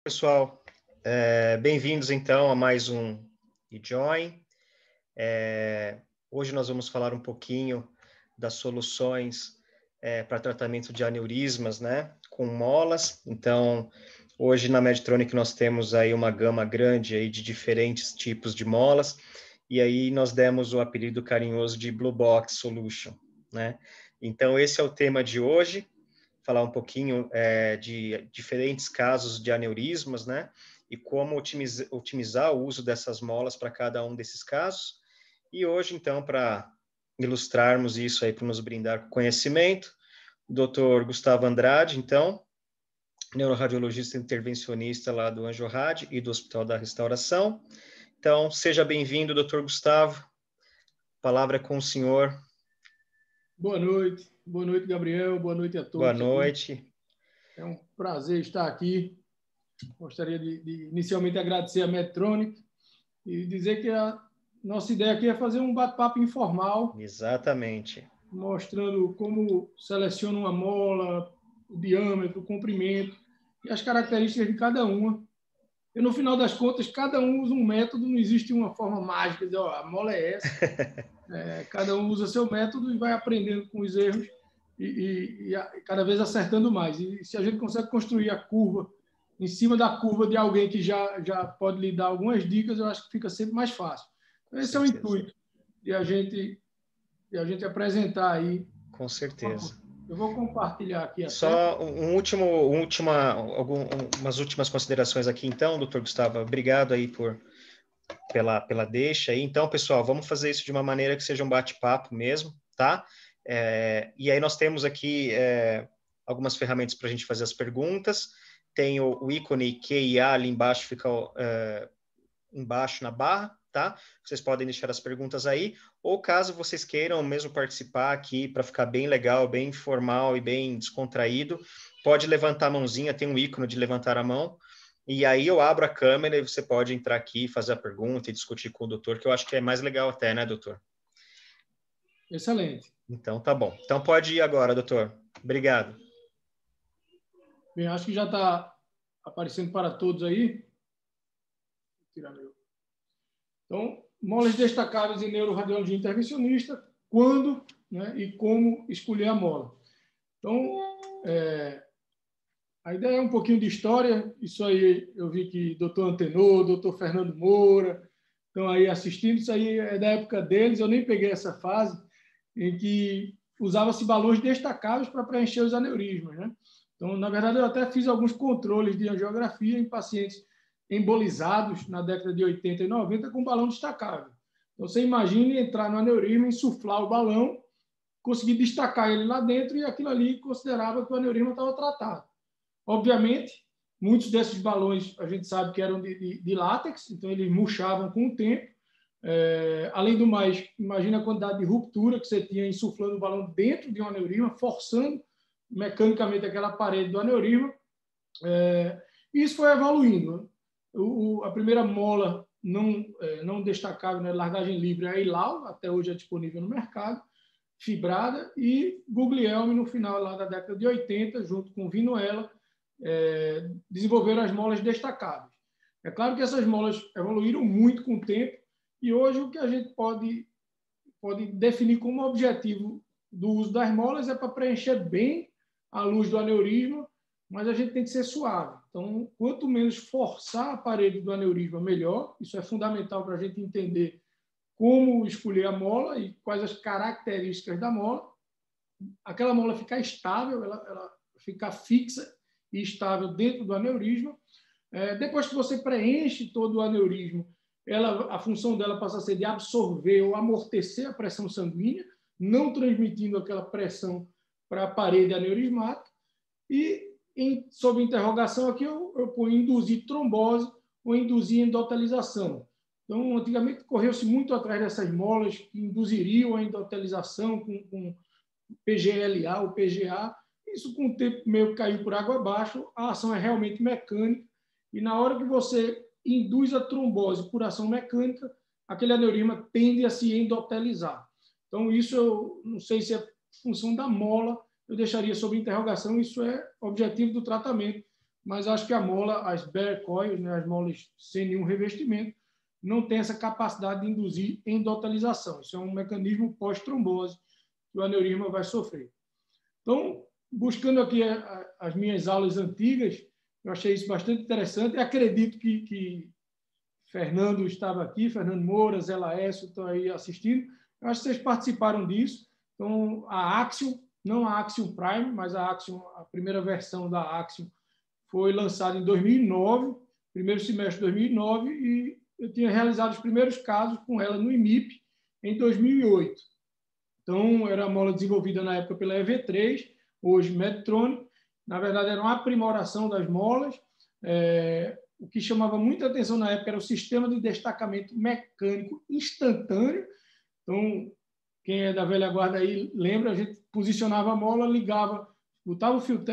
Pessoal, bem-vindos então a mais um eJoin. Hoje nós vamos falar um pouquinho das soluções para tratamento de aneurismas, né, com molas. Então, hoje na Medtronic nós temos aí uma gama grande aí de diferentes tipos de molas, e aí nós demos o apelido carinhoso de Blue Box Solution, né? Então, esse é o tema de hoje. Falar um pouquinho de diferentes casos de aneurismas, né? E como otimizar o uso dessas molas para cada um desses casos. E hoje, então, para ilustrarmos isso aí, para nos brindar com conhecimento, o Dr. Gustavo Andrade, então, neuroradiologista intervencionista lá do Anjo Rad e do Hospital da Restauração. Então, seja bem-vindo, Dr. Gustavo. A palavra é com o senhor. Boa noite, Gabriel, boa noite a todos. Boa noite. É um prazer estar aqui. Gostaria de inicialmente agradecer a Medtronic e dizer que a nossa ideia aqui é fazer um bate-papo informal. Exatamente. Mostrando como seleciona uma mola, o diâmetro, o comprimento e as características de cada uma. E no final das contas, cada um usa um método, não existe uma forma mágica de dizer, a mola é essa. Cada um usa seu método e vai aprendendo com os erros e cada vez acertando mais. E se a gente consegue construir a curva em cima da curva de alguém que já pode lhe dar algumas dicas, eu acho que fica sempre mais fácil. Esse é o intuito de a gente apresentar aí. Com certeza. Eu vou compartilhar aqui a Só algumas últimas considerações aqui, então, doutor Gustavo. Obrigado aí pela deixa aí. Então, pessoal, vamos fazer isso de uma maneira que seja um bate-papo mesmo, tá? E aí nós temos aqui algumas ferramentas para a gente fazer as perguntas. Tem o ícone QIA ali embaixo, fica embaixo na barra, tá? Vocês podem deixar as perguntas aí, ou caso vocês queiram mesmo participar aqui para ficar bem legal, bem formal e bem descontraído, pode levantar a mãozinha, tem um ícone de levantar a mão, e aí eu abro a câmera e você pode entrar aqui, fazer a pergunta e discutir com o doutor, que eu acho que é mais legal até, né, doutor? Excelente. Então, tá bom. Então, pode ir agora, doutor. Obrigado. Bem, acho que já está aparecendo para todos aí. Vou tirar meu. Então, molas destacáveis em neuroradiologia intervencionista, quando, né, e como escolher a mola. Então, a ideia é um pouquinho de história. Isso aí eu vi que doutor Antenor, doutor Fernando Moura estão aí assistindo. Isso aí é da época deles. Eu nem peguei essa fase em que usava-se balões destacáveis para preencher os aneurismas, né? Então, na verdade, eu até fiz alguns controles de angiografia em pacientes embolizados na década de 80 e 90 com balão destacável. Então, você imagine entrar no aneurisma, insuflar o balão, conseguir destacar ele lá dentro e aquilo ali considerava que o aneurisma estava tratado. Obviamente, muitos desses balões a gente sabe que eram de látex, então eles murchavam com o tempo. Além do mais, imagina a quantidade de ruptura que você tinha insuflando o balão dentro de um aneurisma, forçando mecanicamente aquela parede do aneurisma. E isso foi evoluindo. A primeira mola não destacável, né, largagem livre, é a Ilau, até hoje é disponível no mercado, fibrada, e Guglielmi, no final lá da década de 80, junto com Vinuela, desenvolveram as molas destacáveis. É claro que essas molas evoluíram muito com o tempo, e hoje o que a gente pode definir como objetivo do uso das molas é para preencher bem a luz do aneurisma, mas a gente tem que ser suave. Então, quanto menos forçar a parede do aneurisma, melhor. Isso é fundamental para a gente entender como escolher a mola e quais as características da mola. Aquela mola ficar estável, ela ficar fixa e estável dentro do aneurisma. Depois que você preenche todo o aneurisma, a função dela passa a ser de absorver ou amortecer a pressão sanguínea, não transmitindo aquela pressão para a parede aneurismática. E, sob interrogação aqui, eu ponho induzir trombose ou induzir endotelização. Então, antigamente, correu-se muito atrás dessas molas que induziriam a endotelização com PGLA ou PGA. Isso, com o tempo, meio que caiu por água abaixo. A ação é realmente mecânica. E, na hora que você induz a trombose por ação mecânica, aquele aneurisma tende a se endotelizar. Então, isso eu não sei se é função da mola, eu deixaria sob interrogação. Isso é objetivo do tratamento. mas acho que a mola, as bare coils, né, as molas sem nenhum revestimento, não tem essa capacidade de induzir endotelização. Isso é um mecanismo pós-trombose que o aneurisma vai sofrer. Então, buscando aqui as minhas aulas antigas, eu achei isso bastante interessante e acredito que Fernando estava aqui, Fernando Moura, Zé Laércio estão aí assistindo. Eu acho que vocês participaram disso. Então, a Axiom, não a Axiom Prime, mas a Axiom, a primeira versão da Axiom, foi lançada em 2009, primeiro semestre de 2009, e eu tinha realizado os primeiros casos com ela no IMIP em 2008. Então, era uma mola desenvolvida na época pela EV3, hoje Medtronic. Na verdade, era uma aprimoração das molas. O que chamava muita atenção na época era o sistema de destacamento mecânico instantâneo. Então, quem é da velha guarda aí lembra, a gente posicionava a mola, ligava, botava o fio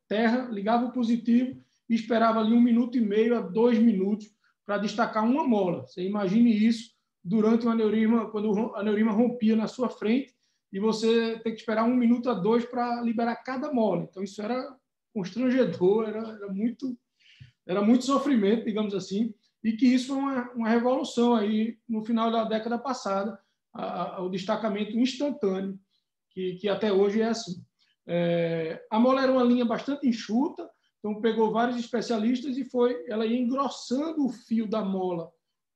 terra, ligava o positivo e esperava ali 1 minuto e meio a 2 minutos para destacar uma mola. Você imagine isso durante o aneurisma, quando o aneurisma rompia na sua frente e você tem que esperar 1 minuto a 2 para liberar cada mola. Então, isso era constrangedor, era muito sofrimento, digamos assim, e que isso foi uma revolução aí no final da década passada, o destacamento instantâneo, que até hoje é assim. A mola era uma linha bastante enxuta, então pegou vários especialistas e ela ia engrossando o fio da mola.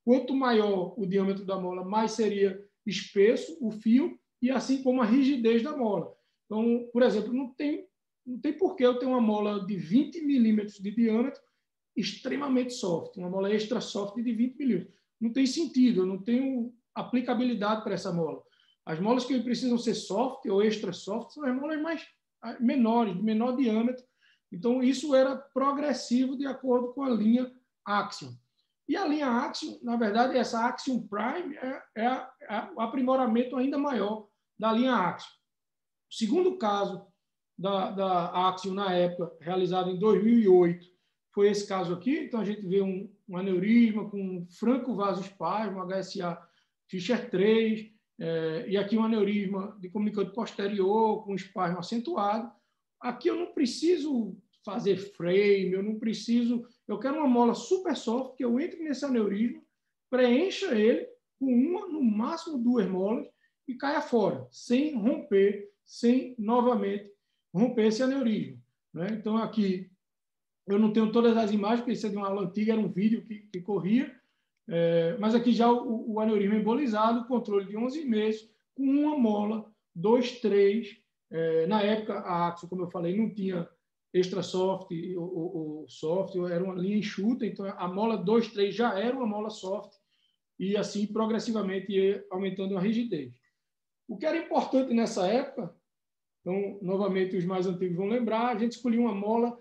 Quanto maior o diâmetro da mola, mais seria espesso o fio e assim como a rigidez da mola. Então, por exemplo, não tem por que eu ter uma mola de 20 milímetros de diâmetro extremamente soft, uma mola extra soft de 20 milímetros. Não tem sentido, eu não tenho aplicabilidade para essa mola. As molas que precisam ser soft ou extra soft são as molas menores, de menor diâmetro. Então, isso era progressivo de acordo com a linha Axiom. E a linha Axiom, na verdade, essa Axiom Prime é o aprimoramento ainda maior da linha Axiom. O segundo caso da Axiom, na época, realizado em 2008, foi esse caso aqui. Então, a gente vê um aneurisma com um franco vasoespasmo, HSA Fischer 3, e aqui um aneurisma de comunicante posterior com espasmo acentuado. Aqui eu não preciso fazer frame, eu quero uma mola super soft, que eu entre nesse aneurisma, preencha ele com uma, no máximo 2 molas e caia fora, sem romper, sem novamente romper esse aneurisma. Né? Então, aqui eu não tenho todas as imagens, porque isso é de uma aula antiga, era um vídeo que corria, mas aqui já o aneurisma embolizado, controle de 11 meses, com uma mola, 2, 3. Na época, a Axiom, como eu falei, não tinha extra soft ou soft, era uma linha enxuta, então a mola 2, 3 já era uma mola soft, e assim progressivamente ia aumentando a rigidez. O que era importante nessa época, então, novamente, os mais antigos vão lembrar, a gente escolhia uma mola.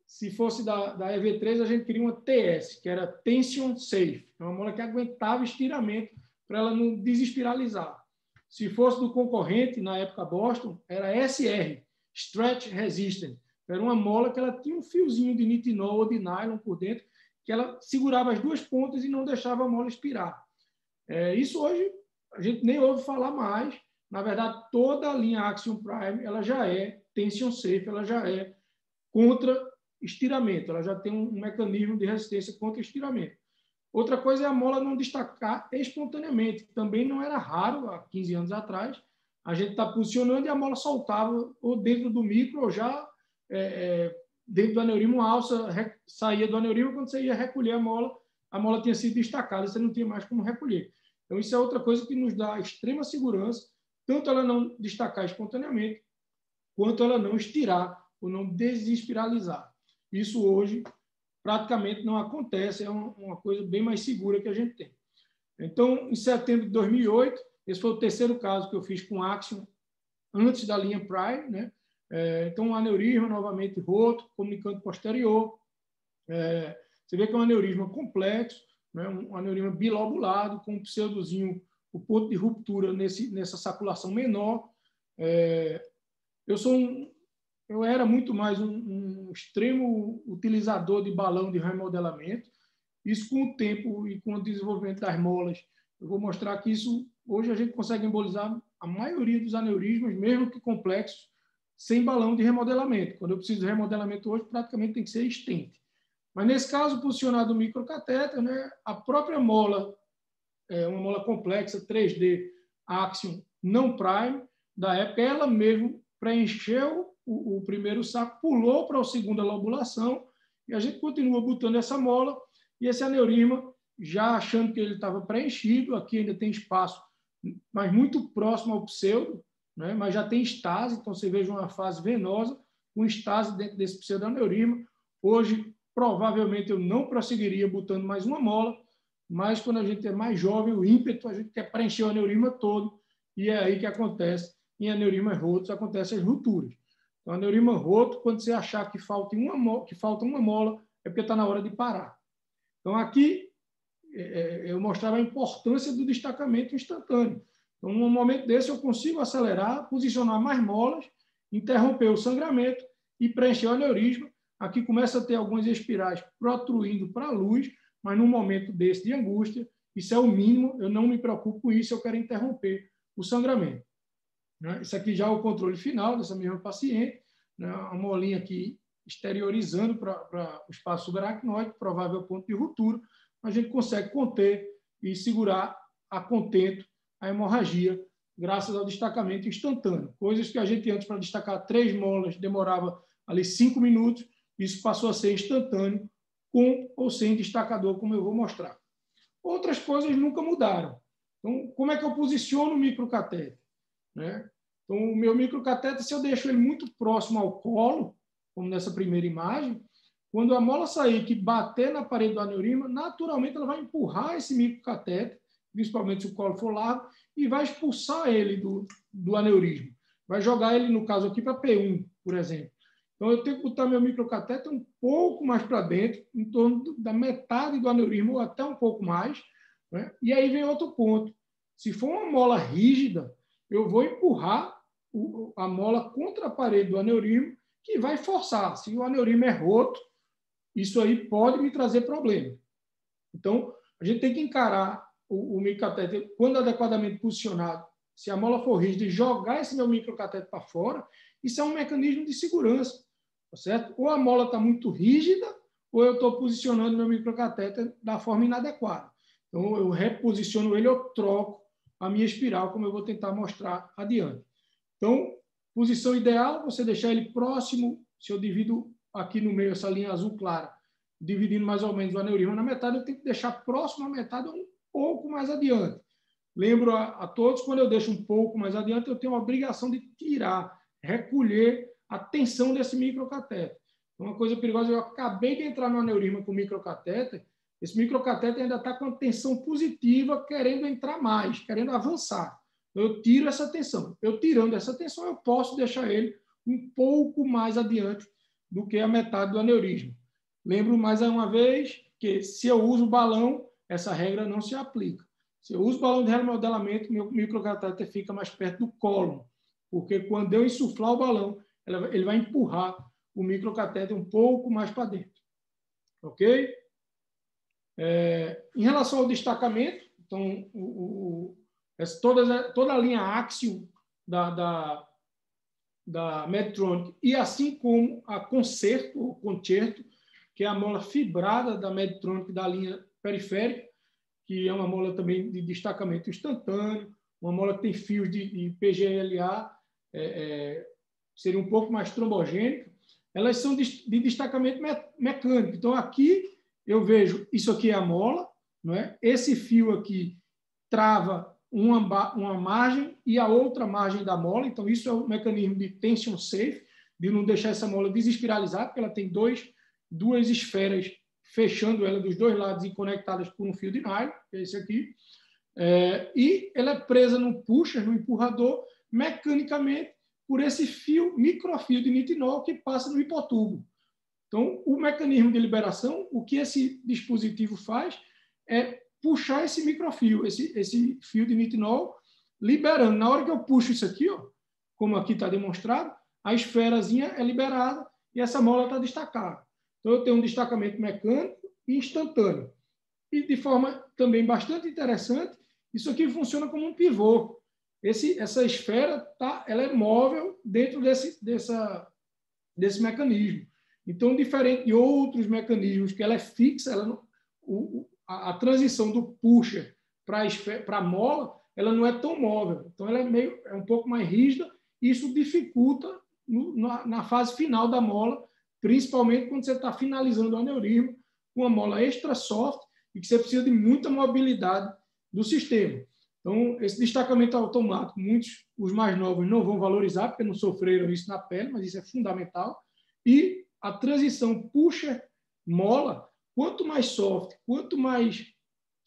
Se fosse da EV3, a gente queria uma TS, que era Tension Safe, uma mola que aguentava estiramento para ela não desespiralizar. Se fosse do concorrente, na época Boston, era SR, Stretch Resistant. Era uma mola que ela tinha um fiozinho de nitinol ou de nylon por dentro, que ela segurava as 2 pontas e não deixava a mola expirar. Isso hoje a gente nem ouve falar mais. Na verdade, toda a linha Axiom Prime ela já é Tension Safe, ela já é contra estiramento, ela já tem um mecanismo de resistência contra estiramento. Outra coisa é a mola não destacar espontaneamente, que também não era raro há 15 anos atrás. A gente está posicionando e a mola soltava ou dentro do micro ou já dentro do aneurisma, uma alça saía do aneurisma, quando você ia recolher a mola tinha sido destacada, você não tinha mais como recolher. Então, isso é outra coisa que nos dá extrema segurança, tanto ela não destacar espontaneamente, quanto ela não estirar ou não desespiralizar. Isso hoje praticamente não acontece, é uma coisa bem mais segura que a gente tem. Então, em setembro de 2008, esse foi o terceiro caso que eu fiz com Axiom, antes da linha Prime, né? Então, um aneurisma novamente roto, comunicante posterior. Você vê que é um aneurisma complexo, né? Um aneurisma bilobulado, com um pseudozinho, o ponto de ruptura nessa saculação menor. Eu era muito mais um extremo utilizador de balão de remodelamento. Isso, com o tempo e com o desenvolvimento das molas, eu vou mostrar que isso, hoje a gente consegue embolizar a maioria dos aneurismas, mesmo que complexos, sem balão de remodelamento. Quando eu preciso de remodelamento hoje, praticamente tem que ser stent. Mas, nesse caso, posicionado o microcatéter, né, a própria mola, uma mola complexa, 3D, Axiom, não prime, da época, ela mesmo preencheu o primeiro saco, pulou para a segunda lobulação, e a gente continua botando essa mola, e esse aneurisma, já achando que ele estava preenchido, aqui ainda tem espaço, mas muito próximo ao pseudo, né? Mas já tem estase, então você veja uma fase venosa, com estase dentro desse pseudoaneurisma. Hoje, provavelmente, eu não prosseguiria botando mais uma mola, mas quando a gente é mais jovem, o ímpeto, a gente quer preencher o aneurisma todo, e é aí que acontece, em aneurismas rotos, acontecem as rupturas. Então, aneurisma roto, quando você achar que falta uma mola, é porque está na hora de parar. Então, aqui, eu mostrava a importância do destacamento instantâneo. Então, num momento desse, eu consigo acelerar, posicionar mais molas, interromper o sangramento e preencher o aneurisma. Aqui começa a ter algumas espirais protruindo para a luz, mas num momento desse de angústia, isso é o mínimo, eu não me preocupo com isso, eu quero interromper o sangramento. Isso aqui já é o controle final dessa mesma paciente, uma molinha aqui exteriorizando para o espaço subaracnoide, provável ponto de ruptura, a gente consegue conter e segurar a contento a hemorragia, graças ao destacamento instantâneo. Coisas que a gente antes, para destacar 3 molas, demorava ali 5 minutos, isso passou a ser instantâneo, com ou sem destacador, como eu vou mostrar. Outras coisas nunca mudaram. Então, como é que eu posiciono o microcatéter? Né? Então, o meu microcatéter, se eu deixo ele muito próximo ao colo, como nessa primeira imagem, quando a mola sair que bater na parede do aneurisma, naturalmente ela vai empurrar esse microcatéter, principalmente se o colo for largo, e vai expulsar ele do aneurisma. Vai jogar ele, no caso aqui, para P1, por exemplo. Então, eu tenho que botar meu microcatéter um pouco mais para dentro, em torno da metade do aneurisma, ou até um pouco mais. Né? E aí vem outro ponto. Se for uma mola rígida, eu vou empurrar a mola contra a parede do aneurisma, que vai forçar. Se o aneurisma é roto, isso aí pode me trazer problema. Então, a gente tem que encarar o microcatéter, quando adequadamente posicionado, se a mola for rígida, e jogar esse meu microcatéter para fora, isso é um mecanismo de segurança, tá certo? Ou a mola está muito rígida, ou eu estou posicionando meu microcatéter da forma inadequada. Então, eu reposiciono ele, eu troco a minha espiral, como eu vou tentar mostrar adiante. Então, posição ideal, você deixar ele próximo, se eu divido aqui no meio essa linha azul clara, dividindo mais ou menos o aneurisma na metade, eu tenho que deixar próximo à metade um pouco mais adiante. Lembro a todos, quando eu deixo um pouco mais adiante, eu tenho a obrigação de tirar, recolher a tensão desse microcatéter. Uma coisa perigosa, eu acabei de entrar no aneurisma com o microcatéter, esse microcatéter ainda está com a tensão positiva, querendo entrar mais, querendo avançar. Eu tiro essa tensão. Eu tirando essa tensão, eu posso deixar ele um pouco mais adiante do que a metade do aneurisma. Lembro mais uma vez que, se eu uso balão, essa regra não se aplica. Se eu uso balão de remodelamento, meu microcatéter fica mais perto do cólon, porque quando eu insuflar o balão, ele vai empurrar o microcatéter um pouco mais para dentro. Ok? Em relação ao destacamento, então, toda a linha Axiom da Medtronic, e assim como a Concerto, que é a mola fibrada da Medtronic da linha periférica, que é uma mola também de destacamento instantâneo, uma mola que tem fios de PGLA, seria um pouco mais trombogênica, elas são de destacamento mecânico. Então, aqui eu vejo, isso aqui é a mola, não é? Esse fio aqui trava uma margem e a outra margem da mola, então isso é o mecanismo de tension safe, de não deixar essa mola desespiralizar, porque ela tem duas esferas fechando ela dos dois lados e conectadas por um fio de nylon, que é esse aqui, e ela é presa no pusher, no empurrador, mecanicamente por esse microfio de nitinol que passa no hipotubo. Então, o mecanismo de liberação, o que esse dispositivo faz é puxar esse microfio, esse fio de nitinol, liberando. Na hora que eu puxo isso aqui, ó, como aqui está demonstrado, a esferazinha é liberada e essa mola está destacada. Então, eu tenho um destacamento mecânico e instantâneo. E, de forma também bastante interessante, isso aqui funciona como um pivô. essa esfera ela é móvel dentro desse mecanismo. Então, diferente de outros mecanismos que ela é fixa, a transição do pusher para a mola, ela não é tão móvel. Então, ela é um pouco mais rígida e isso dificulta na fase final da mola, principalmente quando você está finalizando o aneurisma com uma mola extra soft e que você precisa de muita mobilidade do sistema. Então, esse destacamento automático, os mais novos não vão valorizar, porque não sofreram isso na pele, mas isso é fundamental. E a transição pusher-mola, quanto mais soft, quanto mais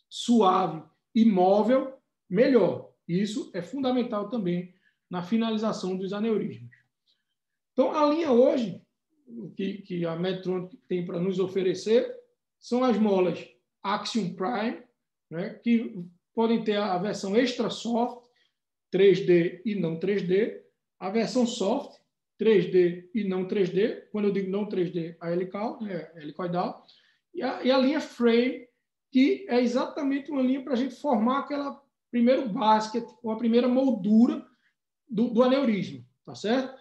suave e móvel, melhor. Isso é fundamental também na finalização dos aneurismas. Então, a linha hoje, que a Medtronic tem para nos oferecer, são as molas Axiom Prime, né, que podem ter a versão extra soft, 3D e não 3D, a versão soft, 3D e não 3D, quando eu digo não 3D, a helical, né, helicoidal, e a linha Frame, que é exatamente uma linha para a gente formar aquela primeiro basket, ou a primeira moldura do aneurisma, tá certo?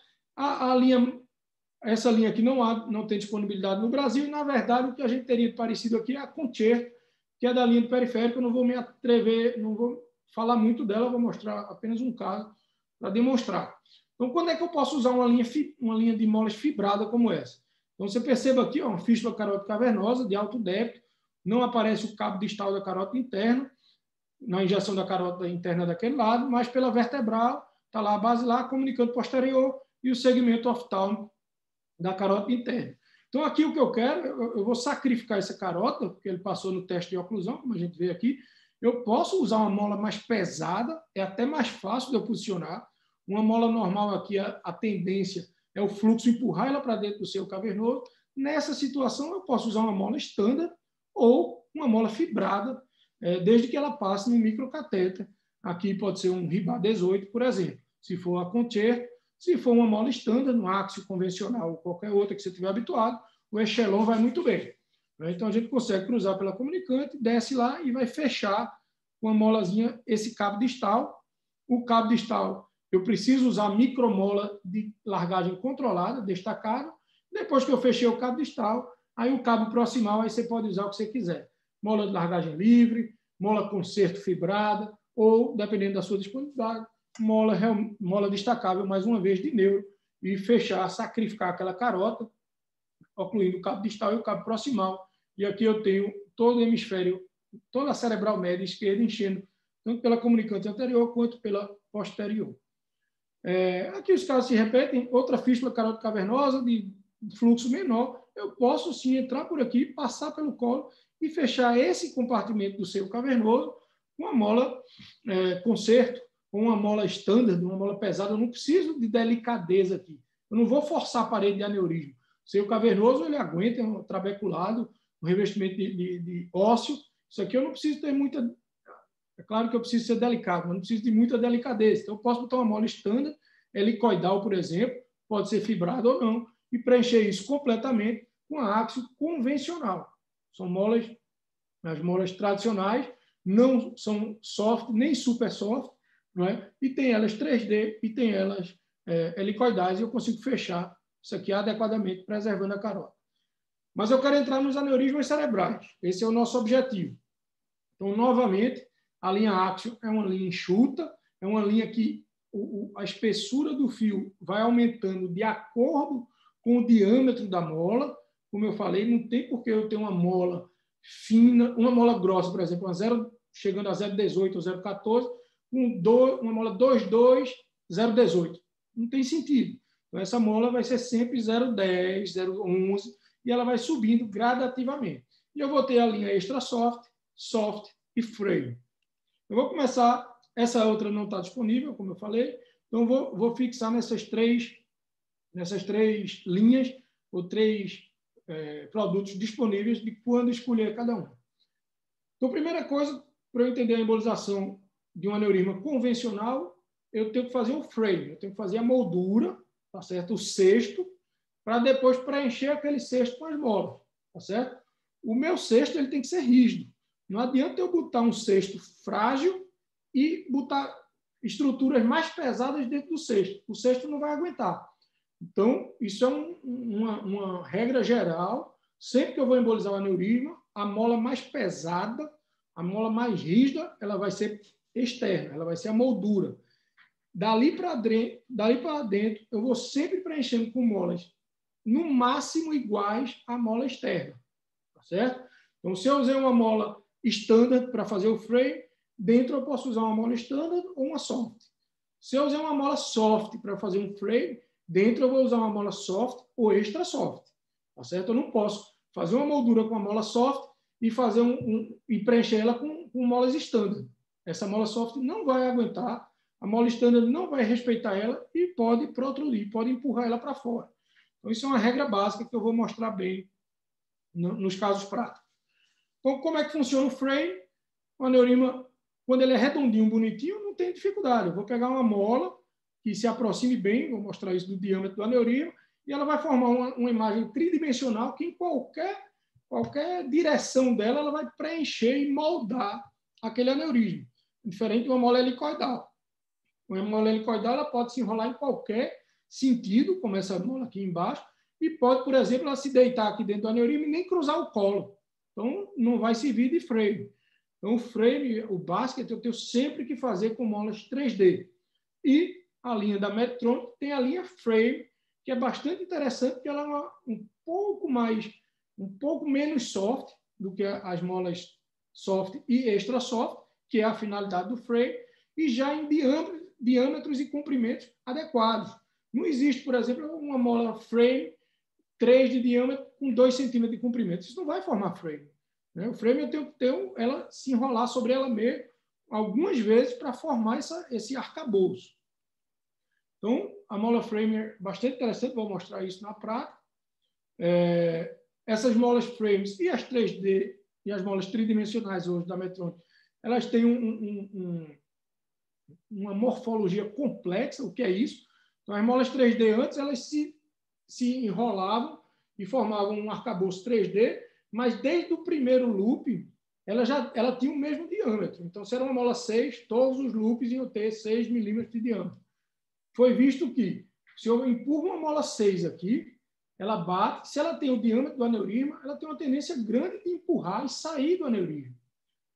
Essa linha aqui não tem disponibilidade no Brasil, e, na verdade, o que a gente teria parecido aqui é a Concerto, que é da linha do periférico. Eu não vou me atrever, não vou falar muito dela, vou mostrar apenas um caso para demonstrar. Então, quando é que eu posso usar uma linha de molas fibrada como essa? Então, você perceba aqui, uma fístula carótida cavernosa de alto débito, não aparece o cabo distal da carótida interna, na injeção da carótida interna daquele lado, mas pela vertebral, está lá a basilar, comunicando posterior e o segmento oftálmico da carótida interna. Então, aqui o que eu quero, eu vou sacrificar essa carótida, porque ele passou no teste de oclusão, como a gente vê aqui. Eu posso usar uma mola mais pesada, é até mais fácil de eu posicionar. Uma mola normal aqui, a tendência é o fluxo empurrar ela para dentro do seu cavernoso. Nessa situação, eu posso usar uma mola estándar ou uma mola fibrada, desde que ela passe no microcatéter. Aqui pode ser um Ribá 18, por exemplo. Se for a Concerto, se for uma mola estándar, no Axio convencional ou qualquer outra que você estiver habituado, o Echelon vai muito bem. Então, a gente consegue cruzar pela comunicante, desce lá e vai fechar com a molazinha esse cabo distal. O cabo distal, eu preciso usar micromola de largagem controlada, destacado. Depois que eu fechei o cabo distal, aí o cabo proximal, aí você pode usar o que você quiser. Mola de largagem livre, mola Concerto fibrada, ou, dependendo da sua disponibilidade, mola destacável, mais uma vez, de neuro, e fechar, sacrificar aquela carota, ocluindo o cabo distal e o cabo proximal. E aqui eu tenho todo o hemisfério, toda a cerebral média esquerda enchendo, tanto pela comunicante anterior quanto pela posterior. Aqui os casos se repetem. Outra fístula carótida cavernosa de fluxo menor, eu posso sim entrar por aqui, passar pelo colo e fechar esse compartimento do seio cavernoso com uma mola Concerto, com uma mola estándar, uma mola pesada. Eu não preciso de delicadeza aqui. Eu não vou forçar a parede de aneurisma. O seio cavernoso, ele aguenta, é um trabeculado, um revestimento de ósseo. Isso aqui eu não preciso ter muita... É claro que eu preciso ser delicado, mas não preciso de muita delicadeza. Então, eu posso botar uma mola estándar, helicoidal, por exemplo, pode ser fibrada ou não, e preencher isso completamente com a Axio convencional. São molas, as molas tradicionais, não são soft, nem super soft, não é? E tem elas 3D e tem elas helicoidais, e eu consigo fechar isso aqui adequadamente, preservando a carota. Mas eu quero entrar nos aneurismas cerebrais. Esse é o nosso objetivo. Então, novamente, a linha Axio é uma linha enxuta, é uma linha que a espessura do fio vai aumentando de acordo com o diâmetro da mola. Como eu falei, não tem por que eu ter uma mola fina, uma mola grossa, por exemplo, chegando a 0,18 ou 0,14, uma mola 2,2, 0,18. Não tem sentido. Então, essa mola vai ser sempre 0,10, 0,11, e ela vai subindo gradativamente. E eu vou ter a linha extra soft, soft e frame. Eu vou começar, essa outra não está disponível, como eu falei, então vou fixar nessas três linhas, ou três produtos disponíveis de quando escolher cada um. Então, a primeira coisa, para eu entender a embolização de um aneurisma convencional, eu tenho que fazer o frame, eu tenho que fazer a moldura, tá certo? O cesto, para depois preencher aquele cesto com as molas, tá certo? O meu cesto ele tem que ser rígido. Não adianta eu botar um cesto frágil e botar estruturas mais pesadas dentro do cesto. O cesto não vai aguentar. Então, isso é uma regra geral. Sempre que eu vou embolizar o aneurisma, a mola mais pesada, a mola mais rígida, ela vai ser externa, ela vai ser a moldura. Dali para dentro, eu vou sempre preenchendo com molas no máximo iguais à mola externa. Tá certo? Então, se eu usei uma mola standard para fazer o frame, dentro eu posso usar uma mola standard ou uma soft. Se eu usar uma mola soft para fazer um frame, dentro eu vou usar uma mola soft ou extra soft. Tá certo? Eu não posso fazer uma moldura com uma mola soft e fazer e preencher ela com molas standard. Essa mola soft não vai aguentar, a mola standard não vai respeitar ela e pode pode empurrar ela para fora. Então, isso é uma regra básica que eu vou mostrar bem nos casos práticos. Então, como é que funciona o frame? O aneurisma, quando ele é redondinho, bonitinho, não tem dificuldade. Eu vou pegar uma mola que se aproxime bem, vou mostrar isso do diâmetro do aneurisma, e ela vai formar uma imagem tridimensional que em qualquer direção dela, ela vai preencher e moldar aquele aneurisma, diferente de uma mola helicoidal. Uma mola helicoidal ela pode se enrolar em qualquer sentido, como essa mola aqui embaixo, e pode, por exemplo, ela se deitar aqui dentro do aneurisma e nem cruzar o colo. Então, não vai servir de frame. Então, o frame, o basket, eu tenho sempre que fazer com molas 3D. E a linha da Medtronic tem a linha frame, que é bastante interessante, porque ela é um pouco menos soft do que as molas soft e extra soft, que é a finalidade do frame, e já em diâmetros e comprimentos adequados. Não existe, por exemplo, uma mola frame 3 de diâmetro com 2 centímetros de comprimento. Isso não vai formar frame. O frame eu tenho que ter ela se enrolar sobre ela mesma algumas vezes para formar esse arcabouço. Então, a mola frame é bastante interessante, vou mostrar isso na prática. Essas molas frames e as 3D e as molas tridimensionais hoje da Medtronic, elas têm uma morfologia complexa. O que é isso? Então, as molas 3D antes, elas se enrolavam e formavam um arcabouço 3D, mas desde o primeiro loop, ela tinha o mesmo diâmetro. Então, se era uma mola 6, todos os loops iam ter 6 milímetros de diâmetro. Foi visto que, se eu empurro uma mola 6 aqui, ela bate, se ela tem o diâmetro do aneurisma, ela tem uma tendência grande de empurrar e sair do aneurisma.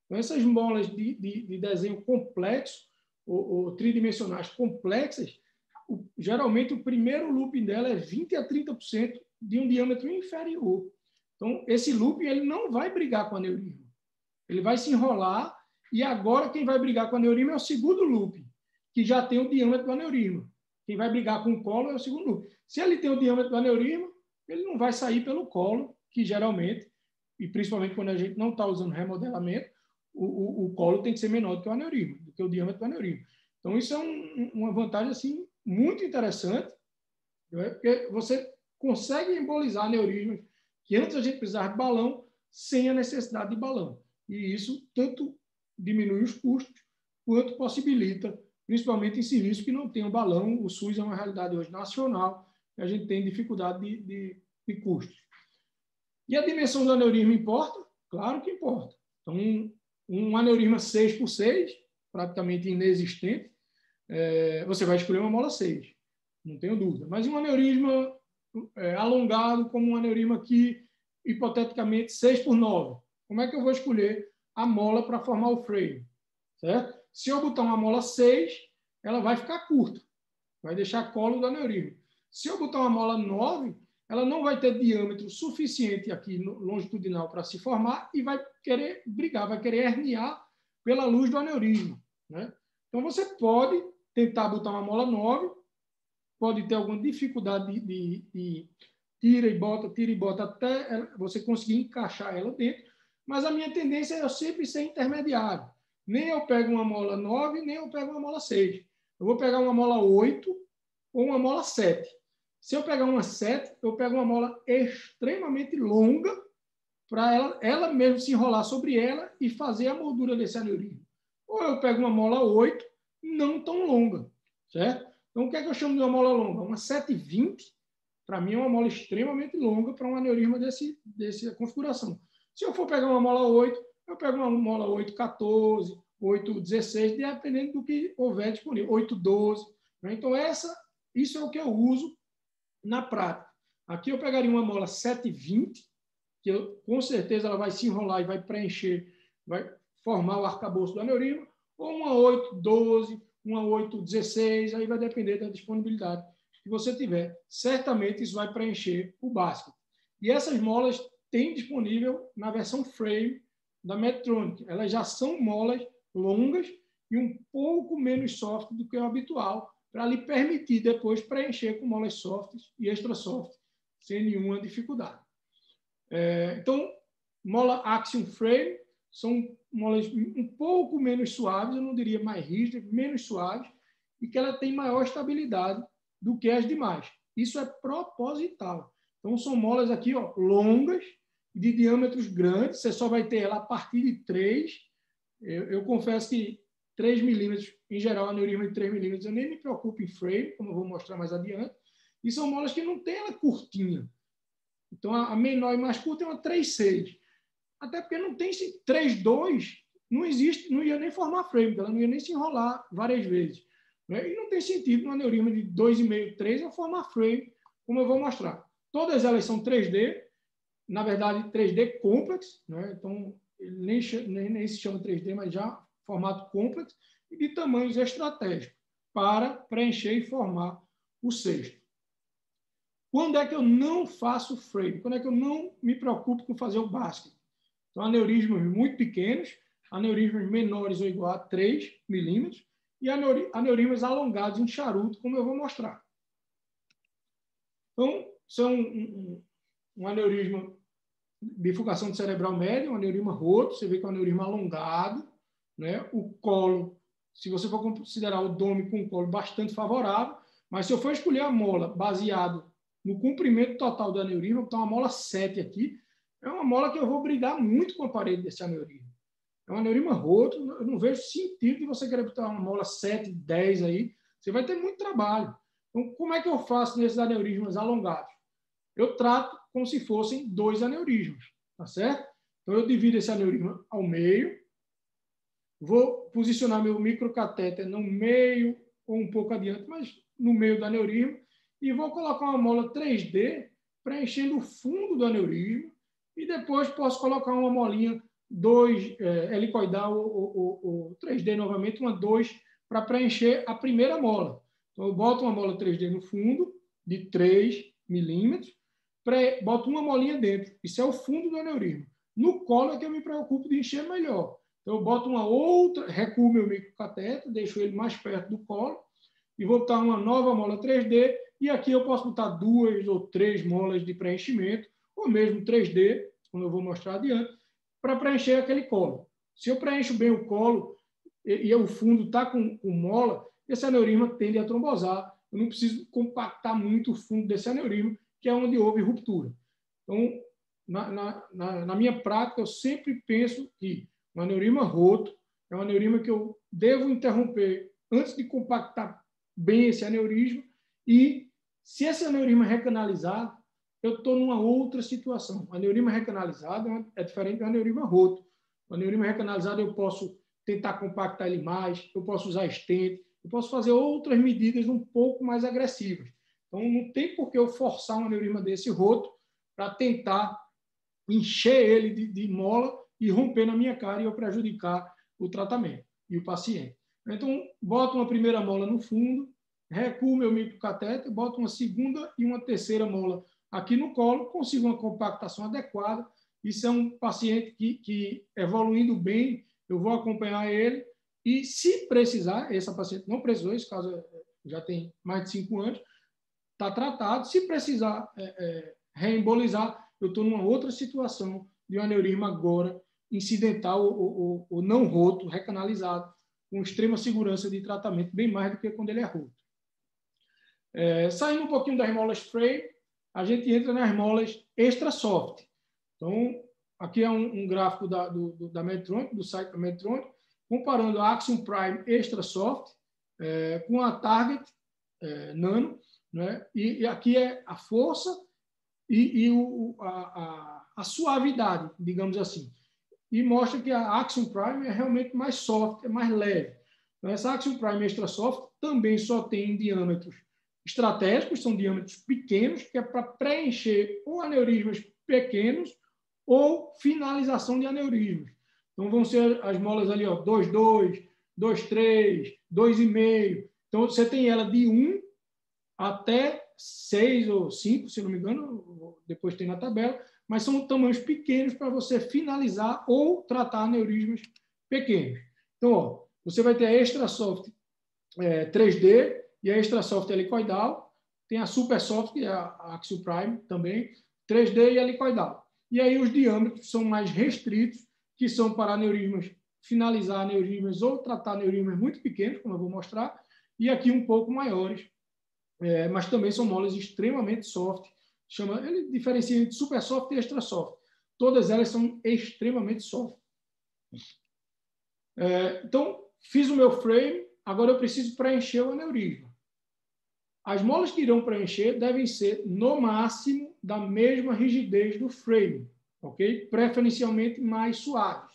Então, essas molas de desenho complexo, ou tridimensionais complexas, geralmente o primeiro looping dela é 20% a 30% de um diâmetro inferior. Então, esse looping ele não vai brigar com o aneurisma. Ele vai se enrolar e agora quem vai brigar com o aneurisma é o segundo looping, que já tem o diâmetro do aneurisma. Quem vai brigar com o colo é o segundo looping. Se ele tem o diâmetro do aneurisma, ele não vai sair pelo colo, que geralmente, e principalmente quando a gente não está usando remodelamento, o colo tem que ser menor do que o aneurisma, do que o diâmetro do aneurisma. Então, isso é uma vantagem assim, muito interessante, porque você consegue embolizar aneurismas que antes a gente precisava de balão sem a necessidade de balão. E isso tanto diminui os custos, quanto possibilita, principalmente em serviços que não tem um balão. O SUS é uma realidade hoje nacional, e a gente tem dificuldade de custos. E a dimensão do aneurisma importa? Claro que importa. Então, um aneurisma 6x6, praticamente inexistente, você vai escolher uma mola 6, não tenho dúvida. Mas um aneurisma alongado, como um aneurisma aqui, hipoteticamente 6x9, como é que eu vou escolher a mola para formar o frame? Certo? Se eu botar uma mola 6, ela vai ficar curta, vai deixar colo do aneurisma. Se eu botar uma mola 9, ela não vai ter diâmetro suficiente aqui longitudinal para se formar e vai querer brigar, vai querer herniar pela luz do aneurisma. Né? Então, você pode tentar botar uma mola 9, pode ter alguma dificuldade de tira e bota até você conseguir encaixar ela dentro, mas a minha tendência é eu sempre ser intermediário. Nem eu pego uma mola 9, nem eu pego uma mola 6. Eu vou pegar uma mola 8 ou uma mola 7. Se eu pegar uma 7, eu pego uma mola extremamente longa para ela mesmo se enrolar sobre ela e fazer a moldura desse aneurisma. Ou eu pego uma mola 8, não tão longa, certo? Então, o que é que eu chamo de uma mola longa? Uma 720, para mim, é uma mola extremamente longa para um aneurisma dessa configuração. Se eu for pegar uma mola 8, eu pego uma mola 814, 8,16, dependendo do que houver disponível, 8,12. Né? Então, isso é o que eu uso na prática. Aqui eu pegaria uma mola 7,20, que com certeza ela vai se enrolar e vai preencher, vai formar o arcabouço do aneurisma, ou uma 8,12, uma 8,16, aí vai depender da disponibilidade que você tiver. Certamente isso vai preencher o básico. E essas molas têm disponível na versão frame da Medtronic. Elas já são molas longas e um pouco menos soft do que o habitual, para lhe permitir depois preencher com molas softs e extra soft, sem nenhuma dificuldade. Então, mola Axiom Frame são molas um pouco menos suaves, eu não diria mais rígidas, menos suaves, e que ela tem maior estabilidade do que as demais. Isso é proposital. Então, são molas aqui, ó, longas, de diâmetros grandes, você só vai ter ela a partir de 3. Eu confesso que 3 milímetros, em geral, aneurisma de 3 milímetros, eu nem me preocupo em frame, como eu vou mostrar mais adiante, e são molas que não tem ela curtinha. Então, a menor e mais curta é uma 3,6. Até porque não tem 3,2, não existe, não ia nem formar frame, ela não ia nem se enrolar várias vezes. Né? E não tem sentido no aneurisma de 2,5, 3 eu formar frame, como eu vou mostrar. Todas elas são 3D, na verdade 3D complex, né? Então nem se chama 3D, mas já formato complex, e de tamanhos estratégicos, para preencher e formar o cesto. Quando é que eu não faço frame? Quando é que eu não me preocupo com fazer o basket? Então, aneurismas muito pequenos, aneurismas menores ou igual a 3 milímetros, e aneurismas alongados em charuto, como eu vou mostrar. Então, são um aneurisma bifurcação de cerebral média, um aneurisma roto, você vê que é um aneurisma alongado, né? O colo, se você for considerar o dome com o colo, bastante favorável, mas se eu for escolher a mola baseado no comprimento total do aneurisma, vou botar uma mola 7 aqui, é uma mola que eu vou brigar muito com a parede desse aneurisma. É um aneurisma roto, eu não vejo sentido de você querer botar uma mola 7, 10 aí, você vai ter muito trabalho. Então, como é que eu faço nesses aneurismas alongados? Eu trato como se fossem 2 aneurismas, tá certo? Então, eu divido esse aneurisma ao meio, vou posicionar meu microcatéter no meio ou um pouco adiante, mas no meio do aneurisma, e vou colocar uma mola 3D preenchendo o fundo do aneurisma, e depois posso colocar uma molinha 2 helicoidal ou 3D novamente, uma 2, para preencher a primeira mola. Então, eu boto uma mola 3D no fundo, de 3 milímetros, boto uma molinha dentro. Isso é o fundo do aneurisma. No colo é que eu me preocupo de encher melhor. Então, eu boto uma outra, recuo meu microcateter, deixo ele mais perto do colo, e vou botar uma nova mola 3D, e aqui eu posso botar 2 ou 3 molas de preenchimento, ou mesmo 3D, como eu vou mostrar adiante, para preencher aquele colo. Se eu preencho bem o colo e o fundo está com mola, esse aneurisma tende a trombosar. Eu não preciso compactar muito o fundo desse aneurisma, que é onde houve ruptura. Então, na minha prática, eu sempre penso que um aneurisma roto é um aneurisma que eu devo interromper antes de compactar bem esse aneurisma, e se esse aneurisma recanalizar, eu estou numa outra situação. O aneurisma recanalizado é diferente do aneurisma roto. O aneurisma recanalizado eu posso tentar compactar ele mais, eu posso usar stent, eu posso fazer outras medidas um pouco mais agressivas. Então, não tem por que eu forçar um aneurisma desse roto para tentar encher ele de mola e romper na minha cara e eu prejudicar o tratamento e o paciente. Então, boto uma primeira mola no fundo, recuo meu microcatéter, boto uma segunda e uma terceira mola aqui no colo, consigo uma compactação adequada. Isso é um paciente que evoluindo bem, eu vou acompanhar ele, e se precisar, essa paciente não precisou, esse caso já tem mais de 5 anos, está tratado. Se precisar reembolizar, eu estou numa outra situação de um aneurisma agora incidental ou não roto, recanalizado, com extrema segurança de tratamento, bem mais do que quando ele é roto. Saindo um pouquinho das molas frame, a gente entra nas molas extra soft. Então, aqui é um gráfico da Medtronic, do site da Medtronic, comparando a Axiom Prime Extra Soft com a Target Nano, né? E aqui é a força e a suavidade, digamos assim. e mostra que a Axiom Prime é realmente mais soft, é mais leve. Então, essa Axiom Prime Extra Soft também só tem diâmetros estratégicos, são diâmetros pequenos, que é para preencher ou aneurismas pequenos ou finalização de aneurismas. Então, vão ser as molas ali, 2,2, 2,3, 2,5. Então, você tem ela de 1 até 6 ou 5, se não me engano, depois tem na tabela, mas são tamanhos pequenos para você finalizar ou tratar aneurismas pequenos. Então, você vai ter a Extra Soft 3D e a Extra Soft helicoidal, tem a Super Soft, que é a Axiom Prime também, 3D e helicoidal. E aí os diâmetros são mais restritos, que são para aneurismas, finalizar aneurismas ou tratar aneurismas muito pequenos, como eu vou mostrar, e aqui um pouco maiores, mas também são molas extremamente soft. Ele diferencia entre super soft e extra soft. Todas elas são extremamente soft. Então, fiz o meu frame, agora eu preciso preencher o aneurisma. As molas que irão preencher devem ser, no máximo, da mesma rigidez do frame, ok? Preferencialmente mais suaves.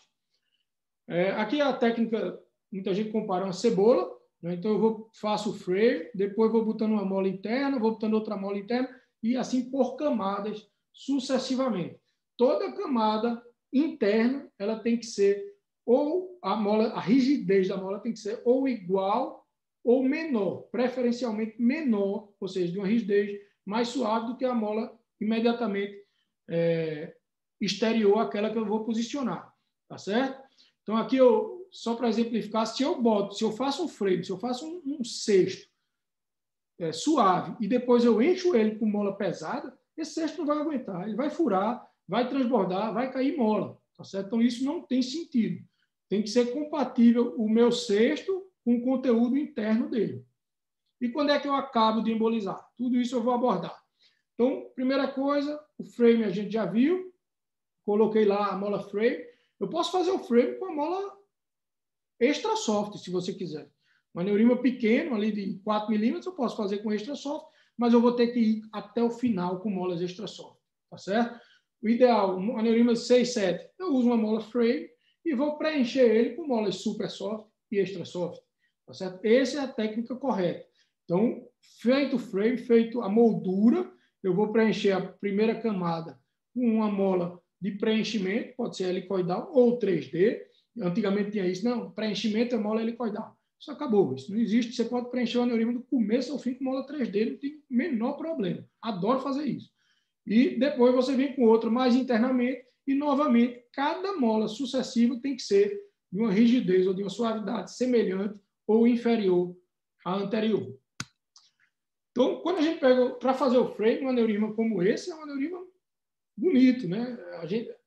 Aqui a técnica, muita gente compara uma cebola, né? Então eu faço o frame, depois vou botando uma mola interna, vou botando outra mola interna, e assim por camadas sucessivamente. Toda camada interna ela tem que ser, ou a rigidez da mola tem que ser ou igual ou menor, preferencialmente menor, ou seja, de uma rigidez mais suave do que a mola imediatamente exterior àquela que eu vou posicionar. Tá certo? Então, aqui, só para exemplificar, se eu faço um frame, se eu faço um cesto suave e depois eu encho ele com mola pesada, esse cesto não vai aguentar, ele vai furar, vai transbordar, vai cair mola. Tá certo? Então, isso não tem sentido. Tem que ser compatível o meu cesto com o conteúdo interno dele. E quando é que eu acabo de embolizar? Tudo isso eu vou abordar. Então, primeira coisa, o frame a gente já viu, coloquei lá a mola frame. Eu posso fazer o frame com a mola extra soft, se você quiser. Um aneurysma pequeno, ali de 4 milímetros, eu posso fazer com extra soft, mas eu vou ter que ir até o final com molas extra soft. Tá certo? O ideal, um aneurysma de 6, 7, eu uso uma mola frame e vou preencher ele com molas super soft e extra soft. Tá certo? Essa é a técnica correta. Então, feito o frame, feito a moldura, eu vou preencher a primeira camada com uma mola de preenchimento, pode ser helicoidal ou 3D. Antigamente tinha isso, não, preenchimento é mola helicoidal. Isso acabou, isso não existe. Você pode preencher o aneurisma do começo ao fim com mola 3D, não tem o menor problema. Adoro fazer isso. E depois você vem com outra mais internamente e, novamente, cada mola sucessiva tem que ser de uma rigidez ou de uma suavidade semelhante ou inferior à anterior. Então, quando a gente pega para fazer o frame, um aneurisma como esse é um aneurisma bonito, né?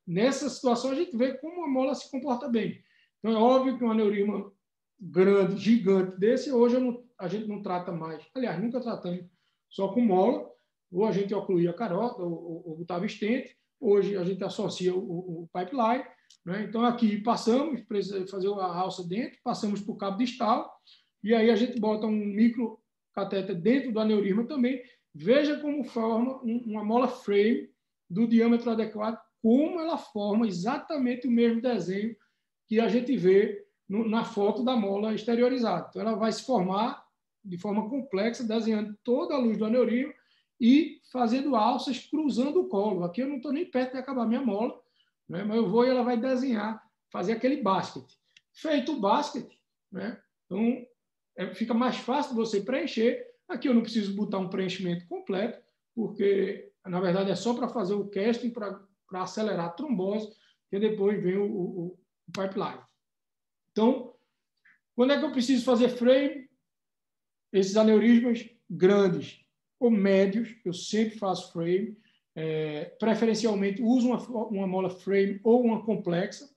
Nessa situação, a gente vê como a mola se comporta bem. Então, é óbvio que um aneurisma grande, gigante desse, hoje a gente não trata mais. Aliás, nunca tratamos só com mola, ou a gente ocluía a carota, ou botava estente. Hoje, a gente associa o pipeline. Né? Então, aqui passamos, precisa fazer a alça dentro, passamos para o cabo distal, e aí a gente bota um microcatéter dentro do aneurisma também. Veja como forma uma mola frame do diâmetro adequado, como ela forma exatamente o mesmo desenho que a gente vê na foto da mola exteriorizada. Então, ela vai se formar de forma complexa, desenhando toda a luz do aneurisma e fazendo alças cruzando o colo. Aqui eu não estou nem perto de acabar minha mola, né? Mas eu vou e ela vai desenhar, fazer aquele basket. Feito o basket, né? Então, fica mais fácil de você preencher. Aqui eu não preciso botar um preenchimento completo, porque, na verdade, é só para fazer o casting, para acelerar a trombose, e depois vem o pipeline. Então, quando é que eu preciso fazer frame? Esses aneurismas grandes ou médios, eu sempre faço frame. Preferencialmente, uso uma mola frame ou uma complexa.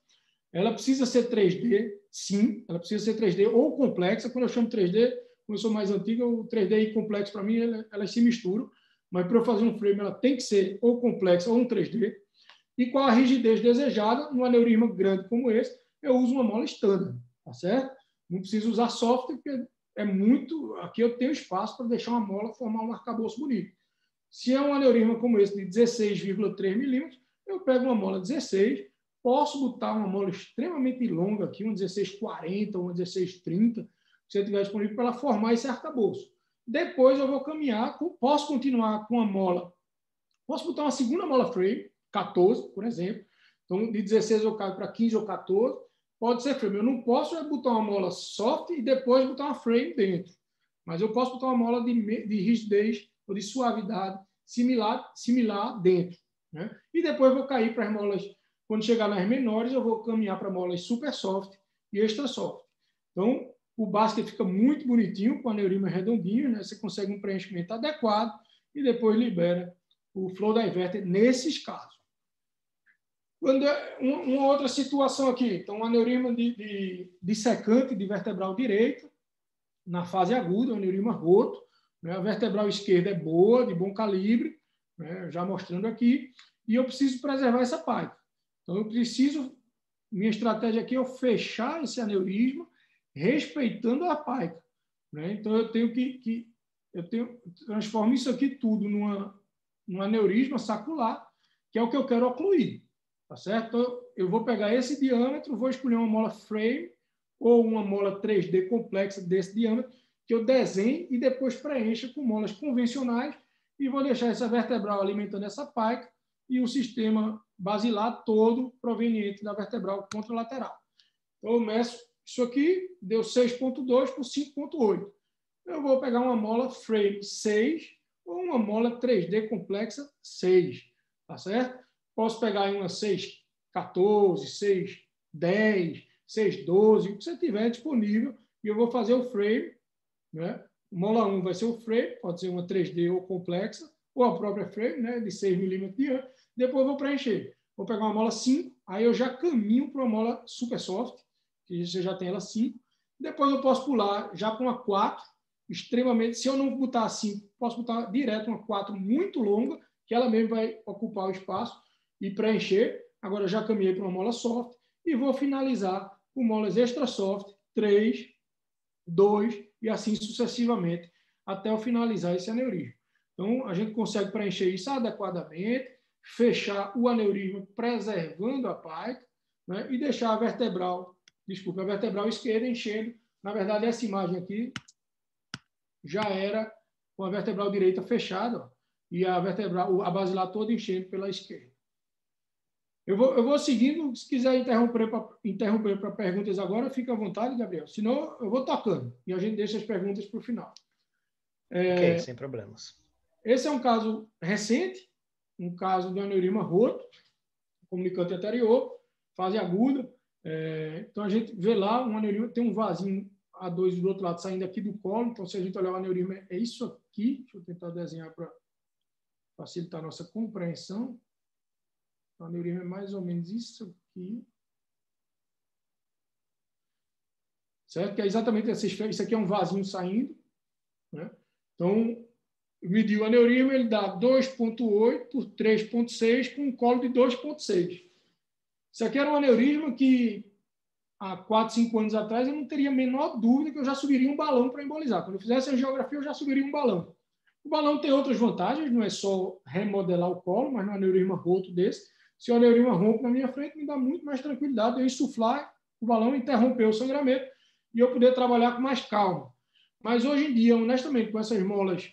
Ela precisa ser 3D, sim, ela precisa ser 3D ou complexa. Quando eu chamo 3D, como eu sou mais antiga, o 3D e complexo, para mim, elas se misturam. Mas para eu fazer um frame, ela tem que ser ou complexa ou um 3D. E com a rigidez desejada, num aneurisma grande como esse, eu uso uma mola standard, tá certo? Não preciso usar software, porque é muito... Aqui eu tenho espaço para deixar uma mola formar um arcabouço bonito. Se é um aneurisma como esse, de 16,3 milímetros, eu pego uma mola 16, posso botar uma mola extremamente longa aqui, uma 1640 ou uma 1630, se você tiver disponível para ela formar esse arcabouço. Depois eu vou caminhar, posso continuar com a mola, posso botar uma segunda mola frame, 14, por exemplo. Então, de 16 eu caio para 15 ou 14, pode ser frame. Eu não posso botar uma mola soft e depois botar uma frame dentro. Mas eu posso botar uma mola de rigidez ou de suavidade similar dentro. Né? E depois eu vou cair para as molas, quando chegar nas menores, eu vou caminhar para molas super soft e extra soft. Então, o basket fica muito bonitinho, com aneurisma redondinho, né? Você consegue um preenchimento adequado e depois libera o flow diverter nesses casos. Quando é uma outra situação aqui, então um aneurisma dissecante de vertebral direito, na fase aguda, um aneurisma roto, né? A vertebral esquerda é boa, de bom calibre, né? Já mostrando aqui, e eu preciso preservar essa parte. Então, eu preciso, minha estratégia aqui é eu fechar esse aneurisma, respeitando a paica. Né? Então, eu transformo isso aqui tudo num aneurisma sacular, que é o que eu quero ocluir. Tá certo? Então, eu vou pegar esse diâmetro, vou escolher uma mola frame ou uma mola 3D complexa desse diâmetro, que eu desenhe e depois preencha com molas convencionais e vou deixar essa vertebral alimentando essa paica e o sistema basilar todo proveniente da vertebral contralateral. Então, eu meço isso aqui, deu 6,2 por 5,8. Eu vou pegar uma mola frame 6 ou uma mola 3D complexa 6. Tá certo? Posso pegar uma 6,14, 6,10, 6,12, o que você tiver disponível, e eu vou fazer o frame. Né? Mola 1 vai ser o frame, pode ser uma 3D ou complexa, ou a própria frame, né, de 6 milímetros de diâmetro. Depois eu vou preencher. Vou pegar uma mola 5, aí eu já caminho para uma mola super soft, que você já tem ela 5. Depois eu posso pular já para uma 4, extremamente. Se eu não botar 5, posso botar direto uma 4 muito longa, que ela mesmo vai ocupar o espaço e preencher. Agora eu já caminhei para uma mola soft e vou finalizar com molas extra soft, 3, 2 e assim sucessivamente até eu finalizar esse aneurisma. Então, a gente consegue preencher isso adequadamente, fechar o aneurisma preservando a paica, né, e deixar a vertebral esquerda enchendo. Na verdade, essa imagem aqui já era com a vertebral direita fechada, ó, e a basilar toda enchendo pela esquerda. Eu vou seguindo. Se quiser interromper para perguntas agora, fica à vontade, Gabriel. Senão, eu vou tocando e a gente deixa as perguntas para o final. Ok, sem problemas. Esse é um caso recente, um caso de aneurisma roto, comunicante anterior, fase aguda. Então, a gente vê lá um aneurisma, tem um vasinho A2 do outro lado saindo aqui do colo. Então, se a gente olhar o aneurisma, é isso aqui. Deixa eu tentar desenhar para facilitar a nossa compreensão. O aneurisma é mais ou menos isso aqui. Certo? Que é exatamente essa esfera. Isso aqui é um vasinho saindo. Né? Então, medir o aneurisma, ele dá 2,8 por 3,6 com um colo de 2,6. Isso aqui era um aneurisma que, há 4, 5 anos atrás, eu não teria a menor dúvida que eu já subiria um balão para embolizar. Quando eu fizesse a geografia, eu já subiria um balão. O balão tem outras vantagens, não é só remodelar o colo, mas no aneurisma roto desse, se o aneurisma rompe na minha frente, me dá muito mais tranquilidade de eu insuflar o balão, interromper o sangramento e eu poder trabalhar com mais calma. Mas hoje em dia, honestamente, com essas molas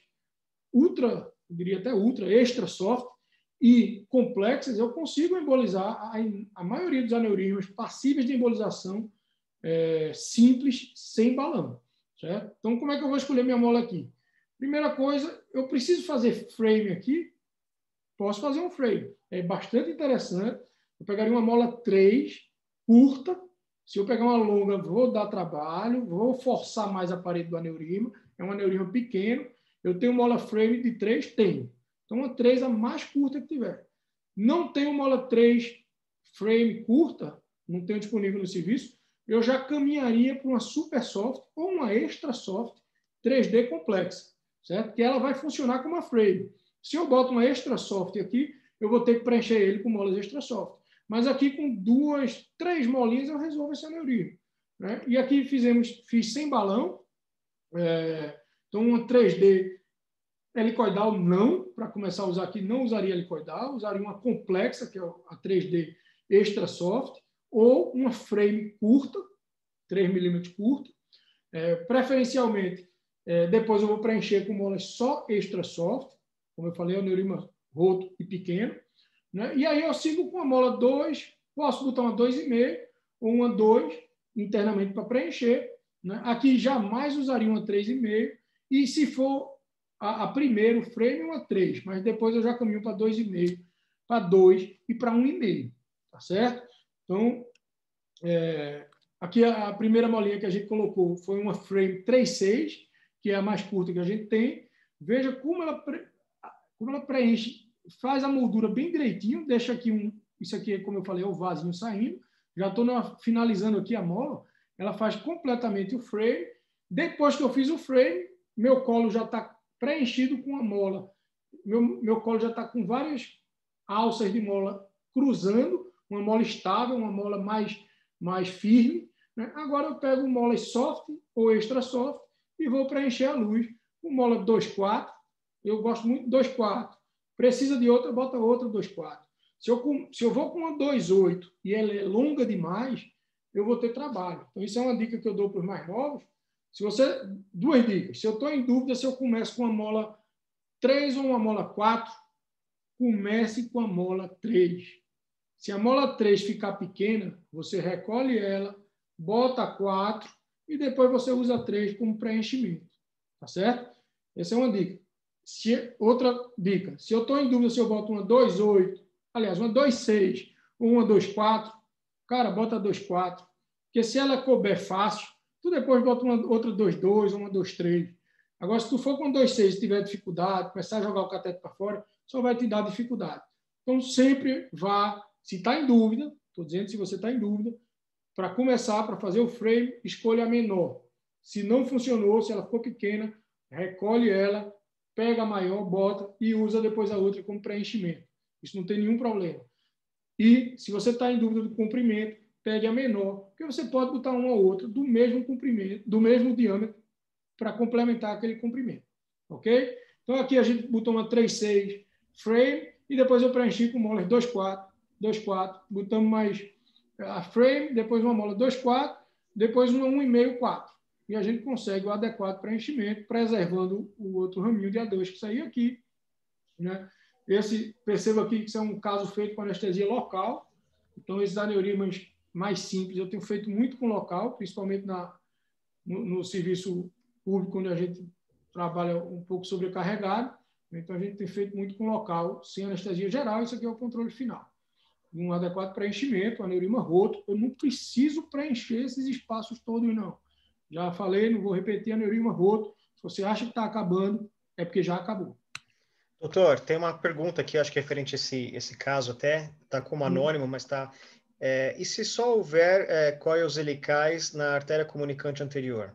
ultra, eu diria até ultra, extra soft e complexas, eu consigo embolizar a maioria dos aneurismas passíveis de embolização simples, sem balão. Certo? Então, como é que eu vou escolher minha mola aqui? Primeira coisa, eu preciso fazer frame aqui. Posso fazer um frame. É bastante interessante. Eu pegaria uma mola 3, curta. Se eu pegar uma longa, vou dar trabalho, vou forçar mais a parede do aneurisma. É um aneurisma pequeno. Eu tenho mola frame de 3? Tenho. Então, uma 3 a mais curta que tiver. Não tenho mola 3 frame curta, não tenho disponível no serviço, eu já caminharia para uma super soft ou uma extra soft 3D complexa, certo? Que ela vai funcionar como uma frame. Se eu boto uma extra soft aqui, eu vou ter que preencher ele com molas extra soft. Mas aqui com 2, 3 molinhas eu resolvo esse aneurisma. Né? E aqui fiz sem balão. Então, uma 3D helicoidal não, para começar a usar aqui, não usaria helicoidal, usaria uma complexa, que é a 3D, extra soft, ou uma frame curta, 3 milímetros curta. Preferencialmente, depois eu vou preencher com molas só extra soft, como eu falei, aneurisma roto e pequeno, né? E aí eu sigo com a mola 2, posso botar uma 2,5 ou uma 2 internamente para preencher, né? Aqui jamais usaria uma 3,5, e se for a primeiro frame, uma 3, mas depois eu já caminho para 2,5, para 2 e para 1,5, tá certo? Então, aqui a primeira molinha que a gente colocou foi uma frame 3,6, que é a mais curta que a gente tem. Veja como ela preenche, faz a moldura bem direitinho, deixa aqui isso aqui, como eu falei, é o vasinho saindo. Já estou finalizando aqui a mola. Ela faz completamente o frame. Depois que eu fiz o frame, meu colo já está preenchido com a mola. Meu colo já está com várias alças de mola cruzando, uma mola estável, uma mola mais firme, né? Agora eu pego molas soft ou extra soft e vou preencher a luz com mola 2/4. Eu gosto muito de 2/4. Precisa de outra, bota outra 2/4. Se eu vou com uma 2,8 e ela é longa demais, eu vou ter trabalho. Então, isso é uma dica que eu dou para os mais novos. Duas dicas. Se eu estou em dúvida se eu começo com uma mola 3 ou uma mola 4, comece com a mola 3. Se a mola 3 ficar pequena, você recolhe ela, bota 4 e depois você usa 3 como preenchimento. Tá certo? Essa é uma dica. Outra dica. Se eu estou em dúvida se eu boto uma 2,8, aliás, uma 2,6 ou uma 2,4, cara, bota 2,4. Porque se ela couber fácil, tu depois bota outra 2,2 ou uma 2,3. Agora, se tu for com 2,6 e tiver dificuldade, começar a jogar o cateto para fora, só vai te dar dificuldade. Então, sempre vá. Se está em dúvida, estou dizendo se você está em dúvida, para começar, para fazer o frame, escolha a menor. Se não funcionou, se ela ficou pequena, recolhe ela, pega a maior, bota e usa depois a outra como preenchimento. Isso não tem nenhum problema. E, se você está em dúvida do comprimento, pegue a menor, porque você pode botar uma ou outra do mesmo comprimento, do mesmo diâmetro, para complementar aquele comprimento. Ok? Então, aqui a gente botou uma 3,6 frame e depois eu preenchi com molas 2,4, botamos mais a frame, depois uma mola 2,4, depois uma 1,5, 4. E a gente consegue o adequado preenchimento, preservando o outro raminho de A2 que saiu aqui, né? Perceba aqui que isso é um caso feito com anestesia local. Então, esses aneurismas mais simples eu tenho feito muito com local, principalmente no serviço público, onde a gente trabalha um pouco sobrecarregado. Então, a gente tem feito muito com local, sem anestesia geral. Isso aqui é o controle final. Um adequado preenchimento, aneurisma roto. Eu não preciso preencher esses espaços todos, não. Já falei, não vou repetir, aneurisma roto. Se você acha que está acabando, é porque já acabou. Doutor, tem uma pergunta aqui, acho que é referente a esse caso até, está como anônimo, mas está... e se só houver coils helicais na artéria comunicante anterior?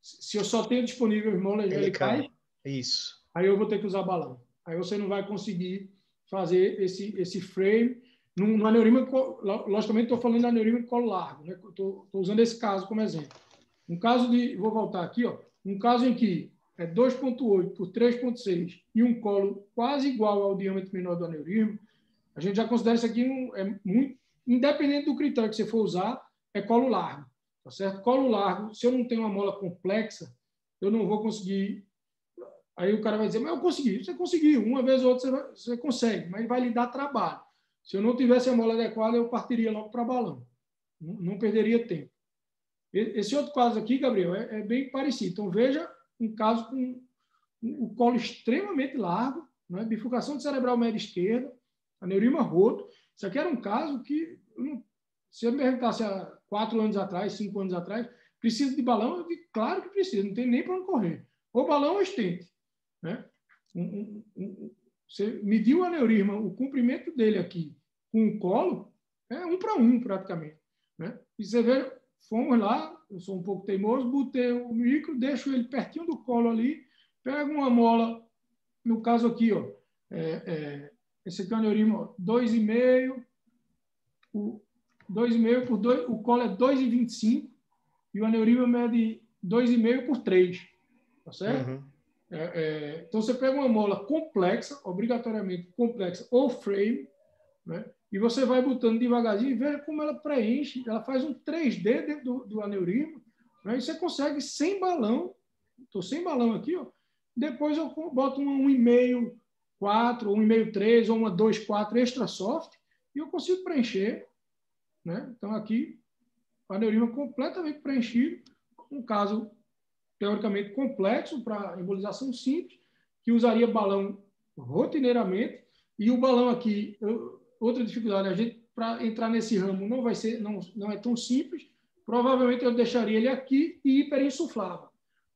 Se eu só tenho disponível molas helicais, isso. Aí eu vou ter que usar balão. Aí você não vai conseguir fazer esse frame. No aneurisma, logicamente, estou falando de aneurisma de colo largo, né? Estou usando esse caso como exemplo. Um caso vou voltar aqui, ó, um caso em que é 2,8 por 3,6 e um colo quase igual ao diâmetro menor do aneurisma, a gente já considera isso aqui muito, independente do critério que você for usar, é colo largo, tá certo? Colo largo, se eu não tenho uma mola complexa, eu não vou conseguir. Aí o cara vai dizer, mas eu consegui. Você conseguiu, uma vez ou outra você consegue, mas vai lhe dar trabalho. Se eu não tivesse a mola adequada, eu partiria logo para balão. Não perderia tempo. Esse outro caso aqui, Gabriel, é bem parecido. Então, veja um caso com o colo extremamente largo, né? Bifurcação de cerebral média esquerda, aneurisma roto. Isso aqui era um caso que, se eu me perguntasse há 4 anos atrás, 5 anos atrás, precisa de balão? Eu digo, claro que precisa, não tem nem para onde correr. Ou balão ou estente. Né? Você mediu o aneurisma, o comprimento dele aqui com o colo, é 1 para 1 praticamente. Né? E você vê, fomos lá, eu sou um pouco teimoso, botei o micro, deixo ele pertinho do colo ali, pego uma mola, no caso aqui, ó, esse aqui é o aneurisma 2,5, 2,5 por 2, o colo é 2,25 e o aneurisma mede 2,5 por 3. Tá certo? Uhum. Então, você pega uma mola complexa, obrigatoriamente complexa, ou frame, né? e você vai botando devagarzinho e veja como ela preenche, ela faz um 3D dentro do aneurisma, né? E você consegue sem balão, estou sem balão aqui, ó. Depois eu boto uma 1,5, 4, 1,5, 3, ou uma 2, 4 extra soft, e eu consigo preencher, né? Então aqui, o aneurisma completamente preenchido, um caso teoricamente complexo para embolização simples, que usaria balão rotineiramente, e o balão aqui, outra dificuldade, a gente, para entrar nesse ramo, não é tão simples, provavelmente eu deixaria ele aqui e hiperinsuflava.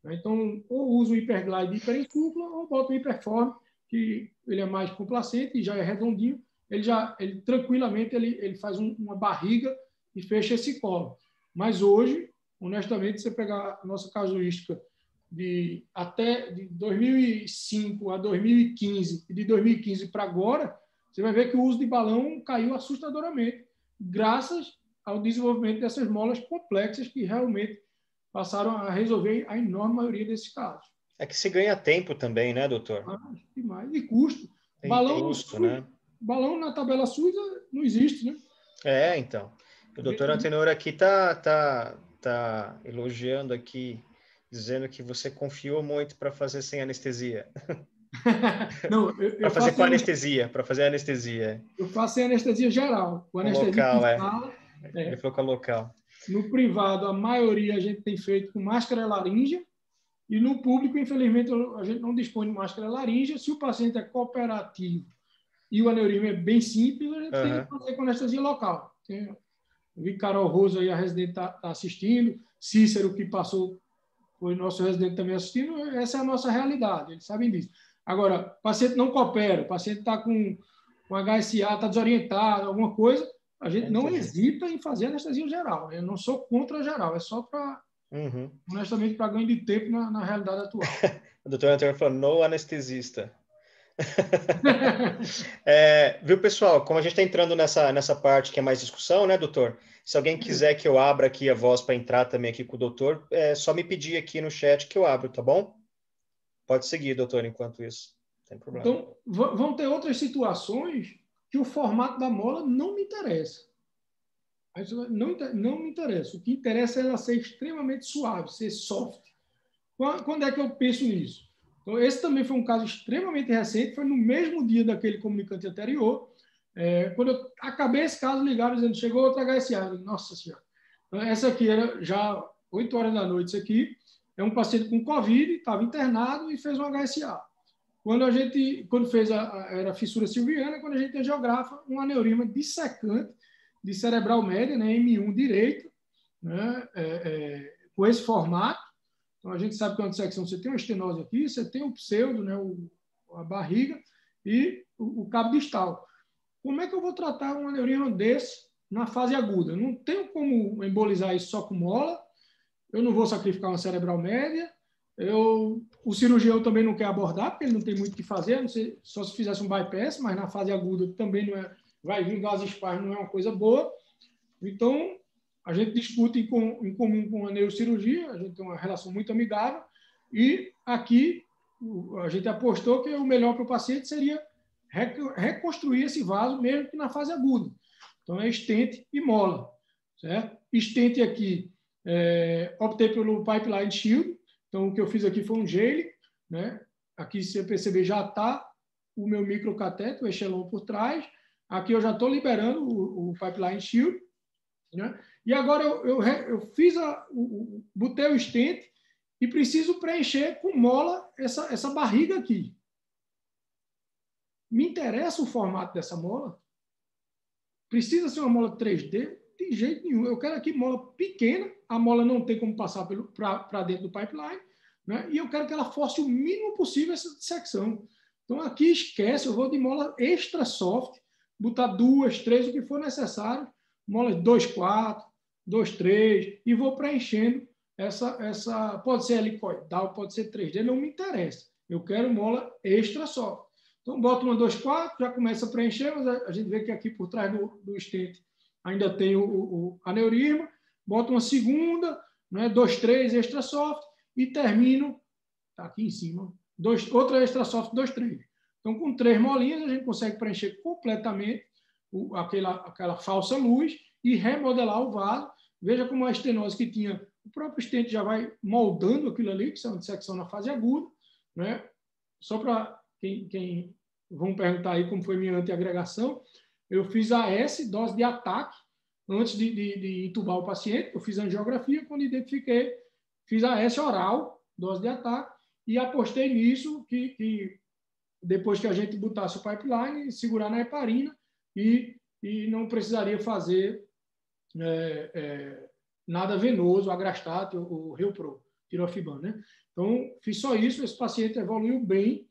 Então, ou uso o hiperglide hiperinsufla, ou boto o hiperform, que ele é mais complacente e já é redondinho, ele tranquilamente ele faz uma barriga e fecha esse colo. Mas hoje, honestamente, você pegar a nossa casuística até de 2005 a 2015 e de 2015 para agora, você vai ver que o uso de balão caiu assustadoramente, graças ao desenvolvimento dessas molas complexas que realmente passaram a resolver a enorme maioria desses casos. É que se ganha tempo também, né, doutor? Demais. E custo. Tem Balão custo, né? Balão na tabela SUS não existe, né? Então. O doutor Antenor aqui tá elogiando aqui, dizendo que você confiou muito para fazer sem anestesia. Não, para fazer com anestesia, para fazer anestesia. Eu faço sem anestesia geral. O anestesia local, sala, Ele falou com a local. No privado, a maioria a gente tem feito com máscara laríngea, e no público, infelizmente, a gente não dispõe de máscara laríngea. Se o paciente é cooperativo e o aneurisma é bem simples, a gente tem que fazer com anestesia local. Eu vi Carol Rosa aí, a residente, está assistindo, Cícero, que foi nosso residente também assistindo. Essa é a nossa realidade, eles sabem disso. Agora, o paciente não coopera, o paciente está com HSA, está desorientado, alguma coisa, a gente não hesita em fazer anestesia geral. Eu não sou contra a geral, é só para, honestamente, para ganho de tempo na realidade atual. O doutor Antônio falou, no anestesista. Viu, pessoal? Como a gente está entrando nessa parte que é mais discussão, né, doutor? Se alguém quiser que eu abra aqui a voz para entrar também aqui com o doutor, é só me pedir aqui no chat que eu abro, tá bom? Pode seguir, doutor, enquanto isso. Não tem problema. Então, vão ter outras situações que o formato da mola não me interessa. Não me interessa. O que interessa é ela ser extremamente suave, ser soft. Quando é que eu penso nisso? Então, esse também foi um caso extremamente recente, foi no mesmo dia daquele comunicante anterior. Quando eu acabei esse caso, ligaram dizendo, chegou outra HSA. Nossa Senhora. Essa aqui era já 8 horas da noite, isso aqui. É um paciente com Covid, estava internado e fez um HSA. Quando fez era fissura silviana, quando a gente angiografa, um aneurisma dissecante de cerebral média, né, M1 direito, né, com esse formato. Então, a gente sabe que é uma dissecção, você tem uma estenose aqui, você tem o pseudo, né, a barriga e o cabo distal. Como é que eu vou tratar um aneurisma desse na fase aguda? Eu não tenho como embolizar isso só com mola, eu não vou sacrificar uma cerebral média, o cirurgião também não quer abordar, porque ele não tem muito o que fazer, não sei, só se fizesse um bypass, mas na fase aguda também não é, vai vir gás espar, não é uma coisa boa. Então, a gente discute em comum com a neurocirurgia, a gente tem uma relação muito amigável, e aqui a gente apostou que o melhor para o paciente seria reconstruir esse vaso, mesmo que na fase aguda. Então, é stent e mola. Certo? Stent aqui, optei pelo pipeline shield. Então, o que eu fiz aqui foi um gele, né? Aqui, se você perceber, já está o meu microcateto, o Echelon por trás. Aqui eu já estou liberando o pipeline shield, né? E agora eu fiz botei o stent e preciso preencher com mola essa barriga aqui. Me interessa o formato dessa mola? Precisa ser uma mola 3D? De jeito nenhum. Eu quero aqui mola pequena, a mola não tem como passar para dentro do pipeline, né? E eu quero que ela force o mínimo possível essa dissecção. Então, aqui esquece, eu vou de mola extra soft, botar 2, 3, o que for necessário, mola 2,4, 2,3, e vou preenchendo essa pode ser helicoidal, pode ser 3D, não me interessa. Eu quero mola extra soft. Então, bota uma 2,4, já começa a preencher, mas a gente vê que aqui por trás do stent ainda tem o aneurisma, boto uma segunda, né, 2,3 extra soft, e termino, está aqui em cima, outra extra soft, 2,3. Então, com 3 molinhas, a gente consegue preencher completamente, aquela falsa luz e remodelar o vaso. Veja como a estenose que tinha, o próprio stent já vai moldando aquilo ali, que é uma dissecção na fase aguda, né? Só para quem vão perguntar aí como foi minha antiagregação, eu fiz AS, dose de ataque, antes de intubar o paciente. Eu fiz a angiografia, quando identifiquei, fiz AS oral, dose de ataque, e apostei nisso, que depois que a gente botasse o pipeline, segurar na heparina e não precisaria fazer nada venoso, agrastate ou Reupro, tirofibam, né? Então, fiz só isso, esse paciente evoluiu bem.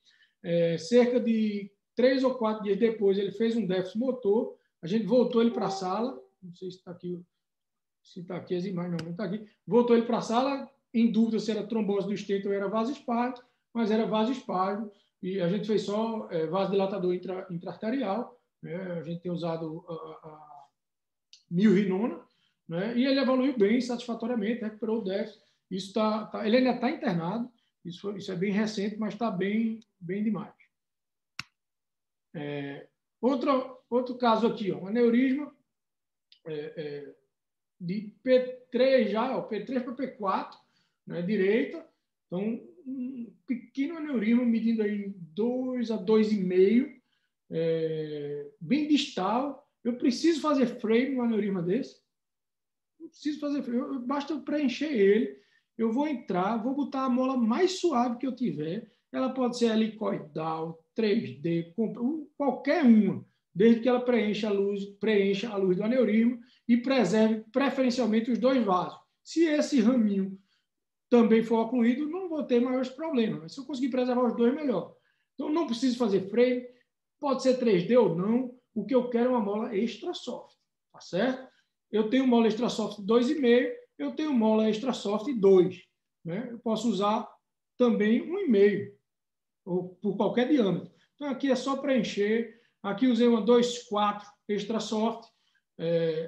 Cerca de 3 ou 4 dias depois, ele fez um déficit motor, a gente voltou ele para a sala, não sei se está aqui, as imagens, não está aqui, voltou ele para a sala, em dúvida se era trombose do stent ou era vasoespasmo, mas era vasoespasmo, e a gente fez só vasodilatador intraarterial, né? A gente tem usado a milrinona, né? E ele evoluiu bem, satisfatoriamente, recuperou o déficit. Isso ele ainda está internado, isso é bem recente, mas está bem demais. Outro caso aqui, um aneurisma de P3 já, P3 para P4, né, direita. Então, um pequeno aneurisma medindo aí 2 a 2,5, bem distal. Eu preciso fazer frame no aneurisma desse? Não preciso fazer frame, basta eu preencher ele. Eu vou entrar, vou botar a mola mais suave que eu tiver. Ela pode ser helicoidal, 3D, qualquer uma, desde que ela preencha a luz do aneurisma e preserve preferencialmente os 2 vasos. Se esse raminho também for ocluído, não vou ter maiores problemas. Mas se eu conseguir preservar os 2, melhor. Então, não preciso fazer frame, pode ser 3D ou não. O que eu quero é uma mola extra soft, tá certo? Eu tenho mola extra soft 2,5, eu tenho mola extra soft 2. Né? Eu posso usar também 1,5, ou por qualquer diâmetro. Então, aqui é só preencher. Aqui usei uma 2,4 extra soft.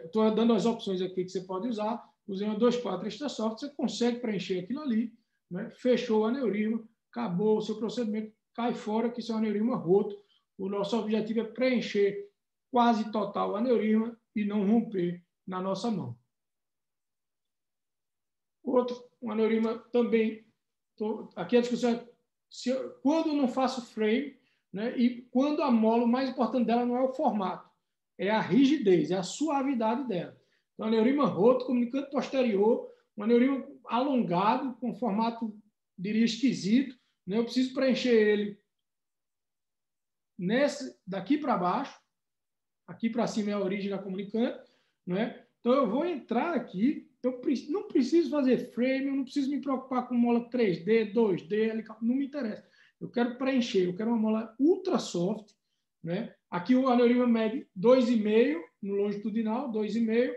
Estou dando as opções aqui que você pode usar. Usei uma 2,4 extra soft. Você consegue preencher aquilo ali. Né? Fechou o aneurisma, acabou o seu procedimento, cai fora, que isso é um aneurisma roto. O nosso objetivo é preencher quase total o aneurisma e não romper na nossa mão. Outro, um aneurisma também. Aqui a discussão é quando eu não faço frame, né, e quando a mola, o mais importante dela não é o formato, é a rigidez, é a suavidade dela. Então, aneurisma roto, comunicante posterior, um aneurisma alongado, com formato, diria, esquisito. Né, eu preciso preencher ele daqui para baixo, aqui para cima é a origem da comunicante. Né? Então, eu vou entrar aqui. Eu não preciso fazer frame, eu não preciso me preocupar com mola 3D, 2D, não me interessa. Eu quero preencher, eu quero uma mola ultra soft. Né? Aqui o aneurisma mede 2,5 no longitudinal, 2,5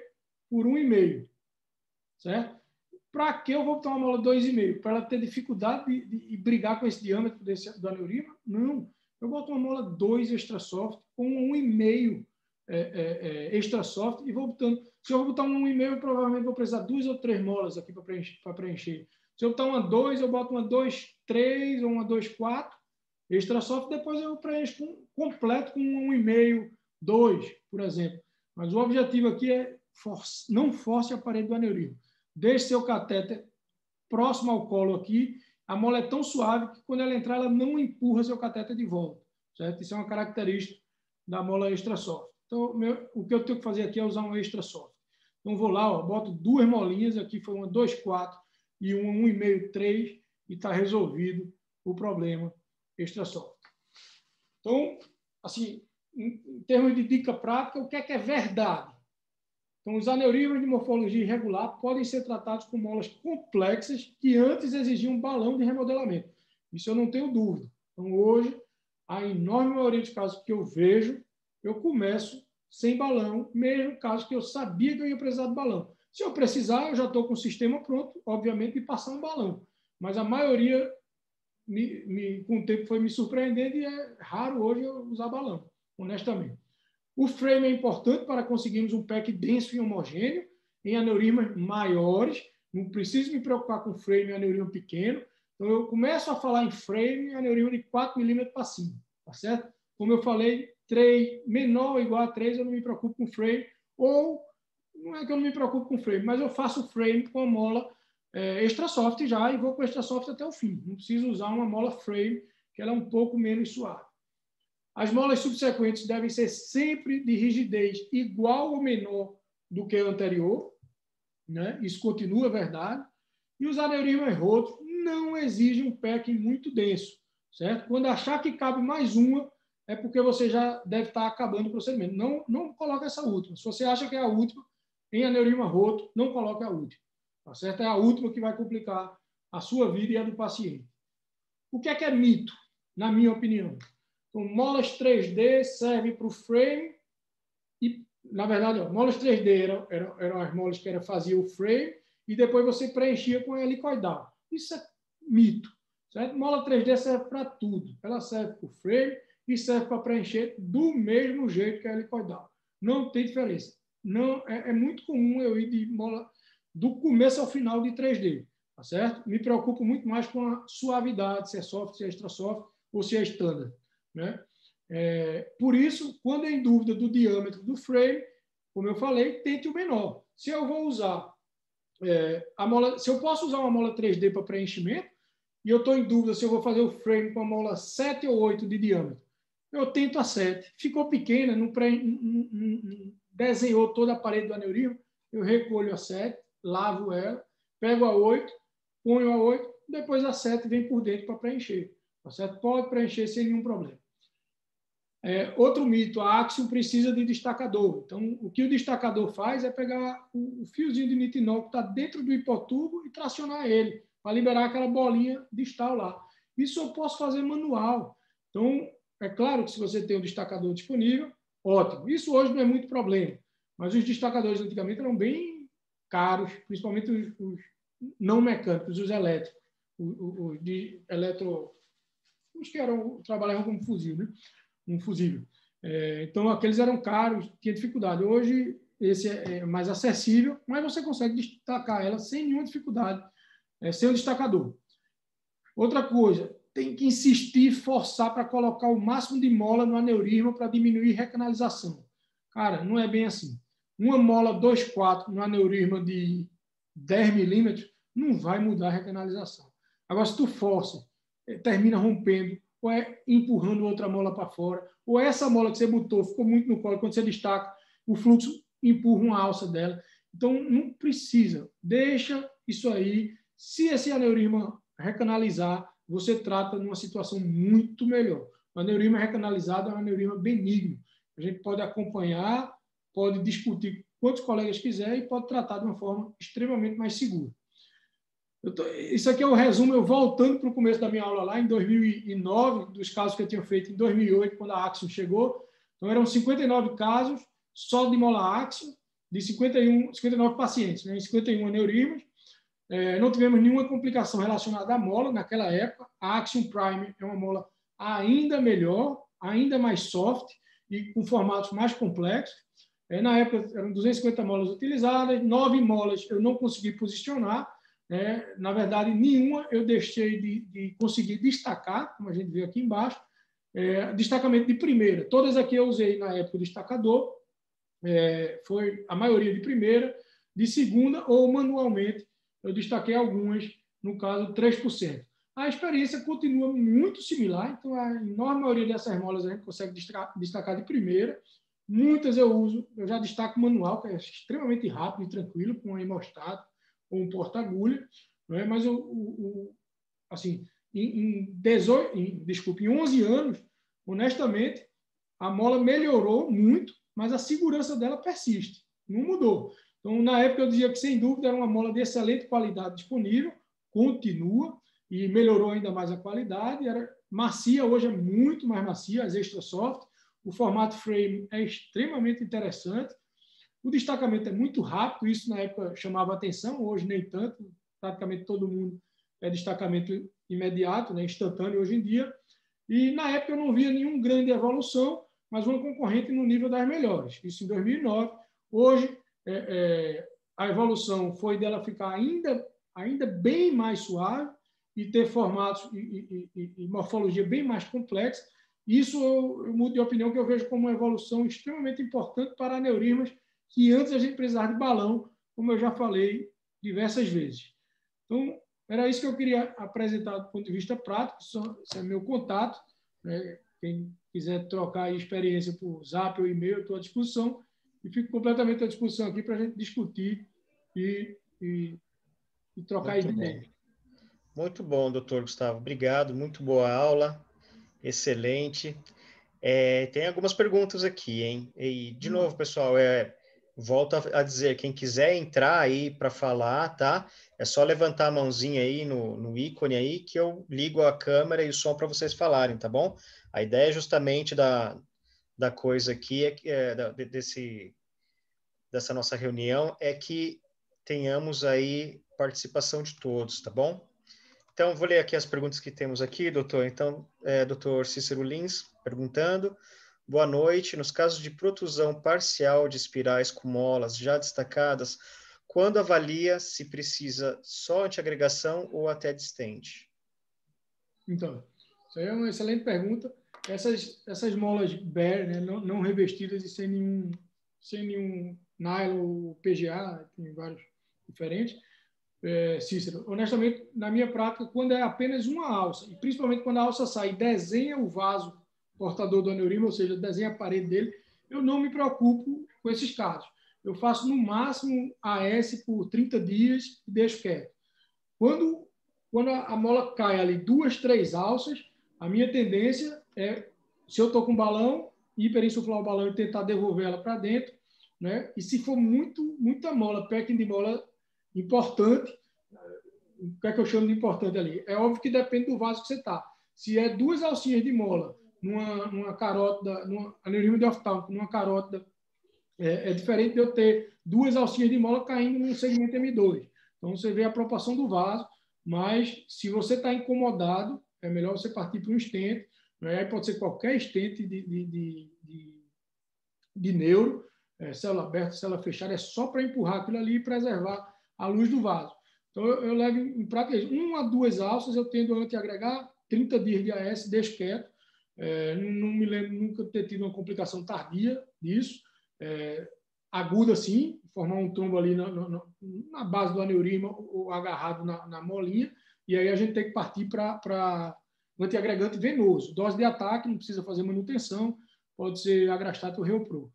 por 1,5. Certo? Para que eu vou botar uma mola 2,5? Para ela ter dificuldade de brigar com esse diâmetro do aneurisma? Não. Eu boto uma mola 2 extra soft com 1,5 extra soft e vou botando. Se eu botar um 1,5, eu provavelmente vou precisar 2 ou 3 molas aqui para preencher. Se eu botar uma 2, eu boto uma 2,3 ou uma 2,4 extra soft, depois eu preencho completo com um 1,5, 2, por exemplo. Mas o objetivo aqui é não force a parede do aneurisma. Deixe seu catéter próximo ao colo aqui. A mola é tão suave que quando ela entrar, ela não empurra seu catéter de volta. Certo? Isso é uma característica da mola extra soft. Então, o que eu tenho que fazer aqui é usar um extra soft. Então, vou lá, boto 2 molinhas, aqui foi uma 2,4 e uma 1,5, 3, e está resolvido o problema extra soft. Então, assim, em termos de dica prática, o que é verdade? Então, os aneurismas de morfologia irregular podem ser tratados com molas complexas que antes exigiam um balão de remodelamento. Isso eu não tenho dúvida. Então, hoje, a enorme maioria dos casos que eu vejo, eu começo sem balão, mesmo caso que eu sabia que eu ia precisar de balão. Se eu precisar, eu já estou com o sistema pronto, obviamente, de passar um balão. Mas a maioria, com o tempo, foi me surpreendendo e é raro hoje eu usar balão, honestamente. O frame é importante para conseguirmos um pack denso e homogêneo em aneurismas maiores. Não preciso me preocupar com frame em aneurisma pequeno. Então, eu começo a falar em frame em aneurisma de 4 milímetros para cima. Tá certo? Como eu falei, 3 menor ou igual a 3, eu não me preocupo com frame, ou não é que eu não me preocupo com frame, mas eu faço frame com a mola extra soft já e vou com extra soft até o fim. Não preciso usar uma mola frame, que ela é um pouco menos suave. As molas subsequentes devem ser sempre de rigidez igual ou menor do que a anterior, né? Isso continua verdade. E os aneurismas rotos não exigem um packing muito denso, certo? Quando achar que cabe mais uma, é porque você já deve estar acabando o procedimento. Não coloque essa última. Se você acha que é a última, em aneurisma roto, não coloque a última. Tá certo? É a última que vai complicar a sua vida e a do paciente. O que é mito, na minha opinião? Então, molas 3D servem para o frame e, na verdade, molas 3D eram as molas que faziam o frame e depois você preenchia com a helicoidal. Isso é mito, certo? Mola 3D serve para tudo. Ela serve para o frame e serve para preencher do mesmo jeito que a helicoidal. Não tem diferença. Não, é muito comum eu ir de mola do começo ao final de 3D, tá certo? Me preocupo muito mais com a suavidade, se é soft, se é extra soft ou se é standard, né? Por isso, quando é em dúvida do diâmetro do frame, como eu falei, tente o menor. Se eu vou usar a mola, se eu posso usar uma mola 3D para preenchimento, e eu estou em dúvida se eu vou fazer o frame com a mola 7 ou 8 de diâmetro, eu tento a 7. Ficou pequena, não desenhou toda a parede do aneurisma, eu recolho a 7, lavo ela, pego a 8, ponho a 8, depois a 7 vem por dentro para preencher. A 7 pode preencher sem nenhum problema. Outro mito, a Axiom precisa de destacador. Então, o que o destacador faz é pegar o fiozinho de nitinol que está dentro do hipotubo e tracionar ele, para liberar aquela bolinha distal lá. Isso eu posso fazer manual. Então, é claro que se você tem um destacador disponível, ótimo. Isso hoje não é muito problema. Mas os destacadores antigamente eram bem caros, principalmente os não mecânicos, os elétricos, os de os que trabalhavam como fusível, né? Um fusível. Então, aqueles eram caros, tinha dificuldade. Hoje, esse é mais acessível, mas você consegue destacar ela sem nenhuma dificuldade, sem o destacador. Outra coisa, tem que insistir, forçar para colocar o máximo de mola no aneurisma para diminuir recanalização. Cara, não é bem assim. Uma mola 2,4 no aneurisma de 10 milímetros não vai mudar a recanalização. Agora, se tu força, termina rompendo, ou empurrando outra mola para fora, ou essa mola que você botou ficou muito no colo, quando você destaca, o fluxo empurra uma alça dela. Então, não precisa. Deixa isso aí. Se esse aneurisma recanalizar, você trata numa situação muito melhor. O aneurisma recanalizado é um aneurisma benigno. A gente pode acompanhar, pode discutir quantos colegas quiser e pode tratar de uma forma extremamente mais segura. Isso aqui é o resumo, eu voltando para o começo da minha aula lá, em 2009, dos casos que eu tinha feito em 2008, quando a Axiom chegou. Então, eram 59 casos, só de mola Axiom, de 59 pacientes, né, em 51 aneurismas. Não tivemos nenhuma complicação relacionada à mola naquela época. A Axiom Prime é uma mola ainda melhor, ainda mais soft e com formatos mais complexos. Na época, eram 250 molas utilizadas, 9 molas eu não consegui posicionar. Na verdade, nenhuma eu deixei de conseguir destacar, como a gente vê aqui embaixo. Destacamento de primeira. Todas aqui eu usei na época o destacador. Foi a maioria de primeira. De segunda ou manualmente, eu destaquei algumas, no caso, 3%. A experiência continua muito similar, então a enorme maioria dessas molas a gente consegue destacar de primeira. Muitas eu já destaco manual, que é extremamente rápido e tranquilo, com um hemostato ou um porta-agulha, né? Mas assim, em 11 anos, honestamente, a mola melhorou muito, mas a segurança dela persiste, não mudou. Então, na época, eu dizia que, sem dúvida, era uma mola de excelente qualidade disponível, continua, e melhorou ainda mais a qualidade. Era macia, hoje é muito mais macia, as extra soft. O formato frame é extremamente interessante. O destacamento é muito rápido, isso na época chamava atenção, hoje nem tanto, praticamente todo mundo é destacamento imediato, né, instantâneo hoje em dia. E na época eu não via nenhuma grande evolução, mas uma concorrente no nível das melhores, isso em 2009. Hoje, a evolução foi dela ficar ainda bem mais suave e ter formatos e morfologia bem mais complexa. Isso eu mudo de opinião, que eu vejo como uma evolução extremamente importante para aneurismas que antes a gente precisava de balão, como eu já falei diversas vezes. Então, era isso que eu queria apresentar do ponto de vista prático, esse é meu contato, né? Quem quiser trocar experiência por Zap ou e-mail, eu estou à disposição e fico completamente à disposição aqui para a gente discutir e trocar Muito bom. ideias. Muito bom, doutor Gustavo. Obrigado, muito boa aula, excelente. Tem algumas perguntas aqui, hein? E, de novo, pessoal, volto a dizer, quem quiser entrar aí para falar, tá? É só levantar a mãozinha aí no ícone aí que eu ligo a câmera e o som para vocês falarem, tá bom? A ideia justamente da coisa aqui, dessa nossa reunião, é que tenhamos aí participação de todos, tá bom? Então, vou ler aqui as perguntas que temos aqui, doutor. Então, doutor Cícero Lins perguntando: boa noite. Nos casos de protusão parcial de espirais com molas já destacadas, quando avalia se precisa só antiagregação ou até distente? Então, isso aí é uma excelente pergunta. Essas molas bare, né, não revestidas e sem nenhum nylon ou PGA, tem vários diferentes. Cícero, honestamente, na minha prática, quando é apenas uma alça, e principalmente quando a alça sai e desenha o vaso portador do aneurisma, ou seja, desenha a parede dele, eu não me preocupo com esses casos. Eu faço no máximo AS por 30 dias e deixo quieto. Quando a mola cai ali 2, 3 alças, a minha tendência é, se eu estou com balão, hiperinsuflar o balão e tentar devolver ela para dentro, né? E se for muita mola, packing de mola importante, o que é que eu chamo de importante ali? É óbvio que depende do vaso que você está. Se é 2 alcinhas de mola numa carótida, num aneurisma de oftálmico, numa carótida, é diferente de eu ter 2 alcinhas de mola caindo num segmento M2. Então, você vê a proporção do vaso, mas se você está incomodado, é melhor você partir para um stent, né? Aí pode ser qualquer stent de neuro, célula aberta, célula fechada, é só para empurrar aquilo ali e preservar a luz do vaso. Então, eu levo em prática 1 a 2 alças, eu tendo a antiagregar, 30 dias de AS, deixo quieto. Não me lembro nunca ter tido uma complicação tardia disso. Aguda, sim, formar um trombo ali na base do aneurisma ou agarrado na molinha, e aí a gente tem que partir para antiagregante venoso. Dose de ataque, não precisa fazer manutenção, pode ser Agrastato ou Reopro.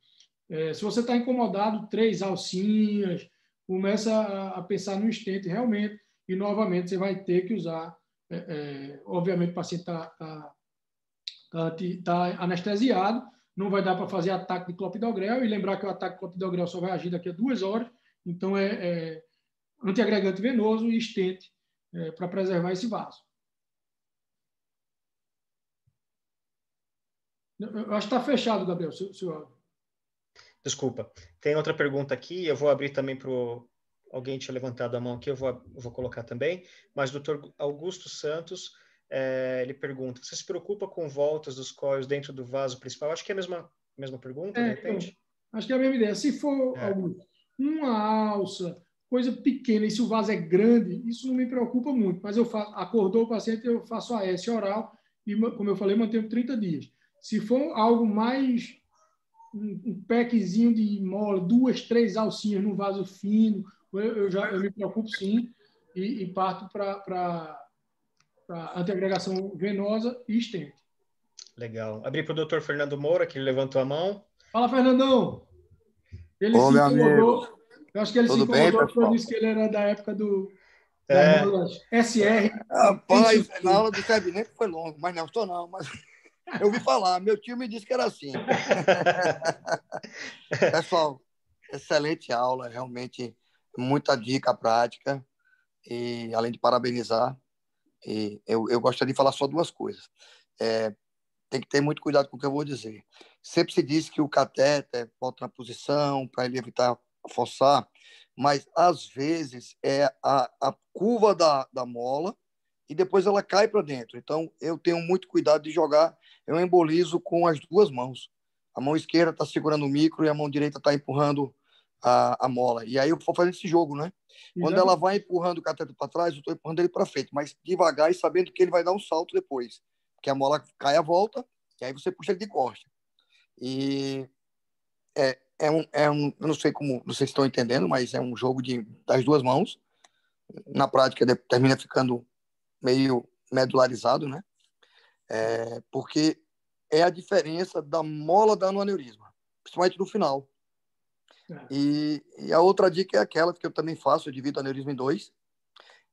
Se você está incomodado, 3 alcinhas, começa a pensar no stent realmente, e novamente você vai ter que usar, obviamente o paciente está anestesiado, não vai dar para fazer ataque de clopidogrel, e lembrar que o ataque de clopidogrel só vai agir daqui a 2 horas, então antiagregante venoso e stent para preservar esse vaso. Eu acho que está fechado, Gabriel, seu áudio. Desculpa. Tem outra pergunta aqui, eu vou abrir também para alguém tinha levantado a mão aqui, eu vou colocar também, mas o doutor Augusto Santos, ele pergunta, você se preocupa com voltas dos coils dentro do vaso principal? Acho que é a mesma pergunta, de repente? Acho que é a mesma ideia. Se for uma alça, coisa pequena, e se o vaso é grande, isso não me preocupa muito, mas acordou o paciente, eu faço AS oral e, como eu falei, mantenho 30 dias. Se for algo mais, um packzinho de mola, 2, 3 alcinhas num vaso fino, eu me preocupo sim e parto para antiagregação venosa e stent. Legal. Abri para o doutor Fernando Moura, que ele levantou a mão. Fala, Fernandão. Ele se incomodou. Eu acho que ele se incomodou porque eu disse que ele era da época das molas SR. Rapaz, na aula do Sebinete foi longo, mas não estou não. Mas eu ouvi falar, meu tio me disse que era assim. Pessoal, excelente aula, realmente muita dica prática. E além de parabenizar, eu gostaria de falar só 2 coisas. Tem que ter muito cuidado com o que eu vou dizer. Sempre se diz que o catéter volta na posição para ele evitar forçar, mas às vezes é a curva da mola e depois ela cai para dentro. Então eu tenho muito cuidado de jogar, eu embolizo com as 2 mãos. A mão esquerda está segurando o micro e a mão direita está empurrando a mola. E aí eu vou fazendo esse jogo, né? Quando ela vai empurrando o cateter para trás, eu estou empurrando ele para frente, mas devagar e sabendo que ele vai dar um salto depois. Que a mola cai à volta E aí você puxa ele de costa. E eu não sei como vocês estão entendendo, mas é um jogo das duas mãos. Na prática, termina ficando meio medularizado, né? Porque é a diferença da mola dando um aneurisma, principalmente no final. E a outra dica é aquela que eu também faço, eu divido o aneurisma em 2.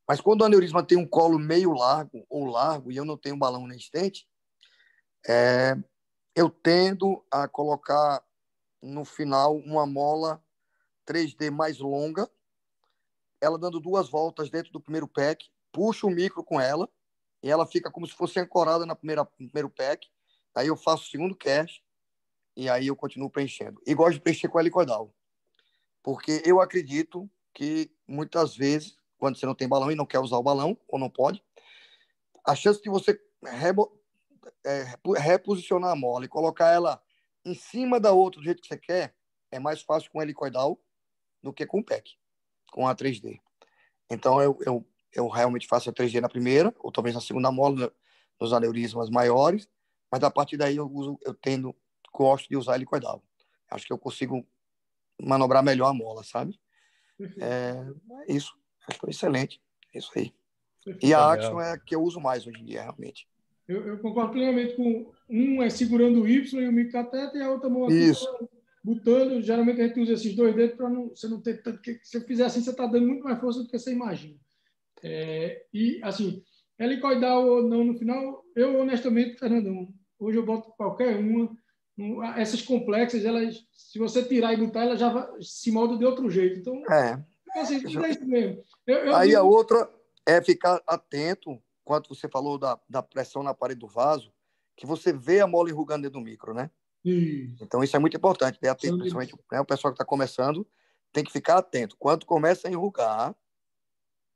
Mas quando o aneurisma tem um colo meio largo ou largo e eu não tenho balão nem stent, eu tendo a colocar no final uma mola 3D mais longa, ela dando 2 voltas dentro do primeiro pack, puxo o micro com ela e ela fica como se fosse ancorada no primeiro pack. Aí eu faço o segundo cast e aí eu continuo preenchendo. E gosto de preencher com helicoidal, porque eu acredito que muitas vezes, quando você não tem balão e não quer usar o balão, ou não pode, a chance de você reposicionar a mola e colocar ela em cima da outra do jeito que você quer é mais fácil com helicoidal do que com o pack, com a 3D. Então eu realmente faço a 3D na primeira, ou talvez na segunda mola, nos aneurismas maiores, mas a partir daí gosto de usar helicoidal. Acho que eu consigo manobrar melhor a mola, sabe? É isso. Acho que foi excelente. É isso aí. E a Action é a que eu uso mais hoje em dia, realmente. Eu concordo plenamente com um é segurando o Y e o microcateter, e a outra mão aqui botando. Geralmente a gente usa esses 2 dedos para você não ter tanto. Se você fizer assim, você está dando muito mais força do que você imagina. E, assim, helicoidal ou não no final, eu honestamente, Fernandão, hoje eu boto qualquer uma. Essas complexas, elas, se você tirar e botar, ela já se molda de outro jeito. Então, assim, é isso mesmo. Aí a outra é ficar atento, quando você falou da pressão na parede do vaso, que você vê a mola enrugando dentro do micro, né? Isso. Então isso é muito importante, né? Principalmente o pessoal que está começando tem que ficar atento. Quando começa a enrugar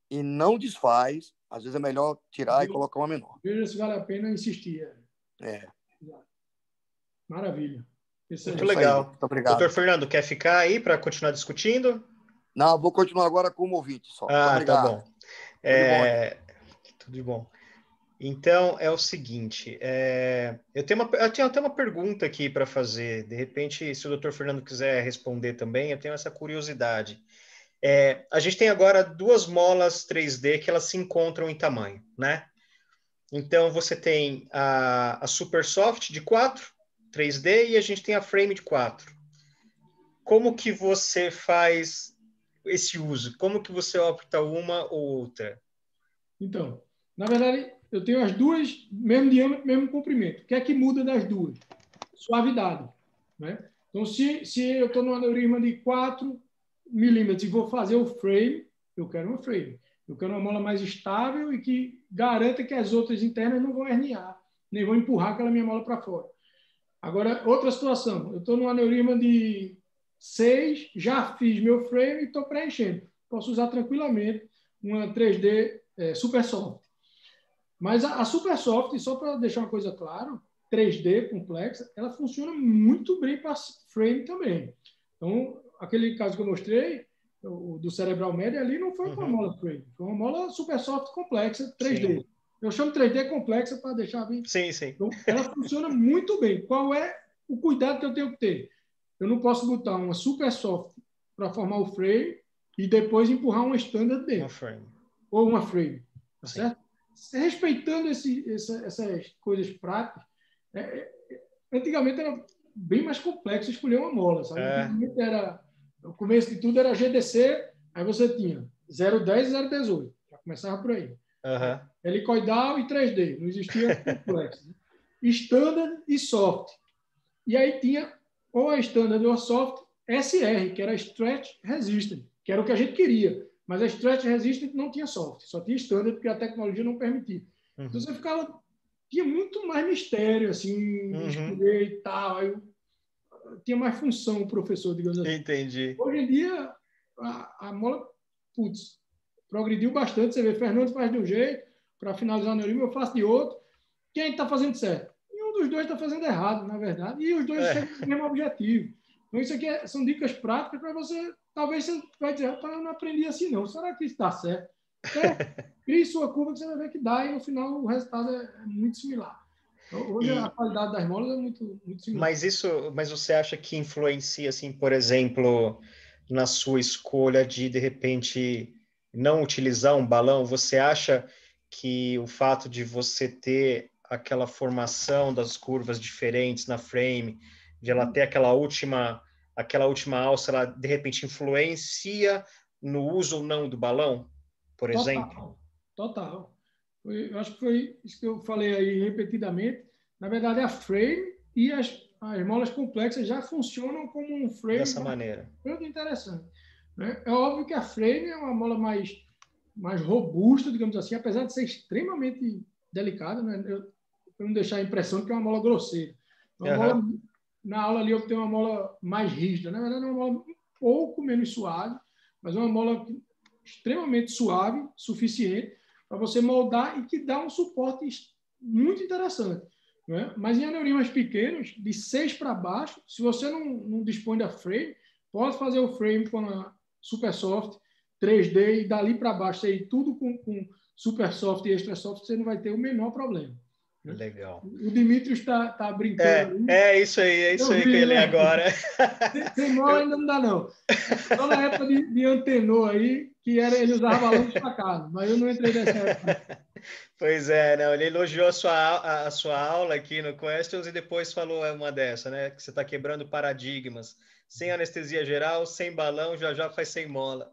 e não desfaz, às vezes é melhor tirar e colocar uma menor. Veja se vale a pena insistir. Maravilha. Muito legal. Muito obrigado. Doutor Fernando, quer ficar aí para continuar discutindo? Não, vou continuar agora com o ouvinte só. Muito obrigado. Tá bom. Tudo de bom. Então, é o seguinte, eu tenho até uma pergunta aqui para fazer. De repente, se o doutor Fernando quiser responder também, eu tenho essa curiosidade. A gente tem agora 2 molas 3D que elas se encontram em tamanho, né? Então, você tem a Super Soft de 4, 3D, e a gente tem a Frame de 4. Como que você faz esse uso? Como que você opta uma ou outra? Então, na verdade, eu tenho as duas, mesmo diâmetro, mesmo comprimento. O que é que muda das duas? Suavidade. Né? Então, se eu estou no aneurisma de 4 milímetros e vou fazer o frame, eu quero uma frame. Eu quero uma mola mais estável e que garanta que as outras internas não vão herniar, nem vão empurrar aquela minha mola para fora. Agora, outra situação. Eu estou no aneurisma de 6, já fiz meu frame e estou preenchendo. Posso usar tranquilamente uma 3D Super Soft. Mas a Super Soft, só para deixar uma coisa clara, 3D complexa, ela funciona muito bem para frame também. Então, aquele caso que eu mostrei, do Cerebral Média, ali não foi com uma mola frame, foi uma mola Super Soft complexa, 3D. Sim. Eu chamo 3D complexa para deixar bem... Sim. Então, ela funciona muito bem. Qual é o cuidado que eu tenho que ter? Eu não posso botar uma Super Soft para formar o frame e depois empurrar uma standard dentro. Uma frame. Ou uma frame. Tá certo? Respeitando essas coisas práticas, antigamente era bem mais complexo escolher uma mola, sabe? O começo de tudo era GDC, aí você tinha 0,10 e 0,18, já começava por aí. Helicoidal e 3D, não existia complexo. Né? Standard e soft. E aí tinha ou a standard ou a soft SR, que era Stretch Resistant, que era o que a gente queria. Mas a Stretch Resistant não tinha soft, só tinha standard, porque a tecnologia não permitia. Então você tinha muito mais mistério, assim, escolher e tal. Aí tinha mais função o professor, digamos assim. Entendi. Hoje em dia, a mola, progrediu bastante. Você vê, Fernando faz de um jeito, para finalizar o aneurisma, eu faço de outro. Quem está fazendo certo? E um dos dois está fazendo errado, na verdade. E os dois chegam no mesmo objetivo. Então, isso aqui são dicas práticas para você. Talvez você vai dizer, eu não aprendi assim, não. Será que isso dá certo? Então, crie sua curva que você vai ver que dá e no final o resultado é muito similar. Hoje a qualidade das molas é muito, muito similar. Mas você acha que influencia, assim, por exemplo, na sua escolha de repente, não utilizar um balão? Você acha que o fato de você ter aquela formação das curvas diferentes na frame, de ela ter aquela última alça, ela de repente influencia no uso ou não do balão, por exemplo? Total. Eu acho que foi isso que eu falei aí repetidamente. Na verdade, a frame e as molas complexas já funcionam como um frame Dessa maneira. muito interessante, né? É óbvio que a frame é uma mola mais robusta, digamos assim, apesar de ser extremamente delicada, né? Para não deixar a impressão de que é uma mola grosseira. Mola, na aula ali eu tenho uma mola mais rígida. Na verdade, é uma mola um pouco menos suave, mas é uma mola extremamente suave, suficiente para você moldar e que dá um suporte muito interessante, né? Mas em aneurismas pequenos, de 6 para baixo, se você não dispõe da frame, pode fazer o frame com a Super Soft 3D e dali para baixo, aí, tudo com Super Soft e Extra Soft, você não vai ter o menor problema. Né? Legal. O Dimitrios está brincando. É isso aí que eu ia ler agora. Sem mola ainda não dá, não. Só na época de Antenor aí, que ele usava balão destacado, mas eu não entrei nessa época. Pois é, não, ele elogiou a sua aula aqui no Questions e depois falou uma dessa, né? Que você está quebrando paradigmas. Sem anestesia geral, sem balão, já faz sem mola.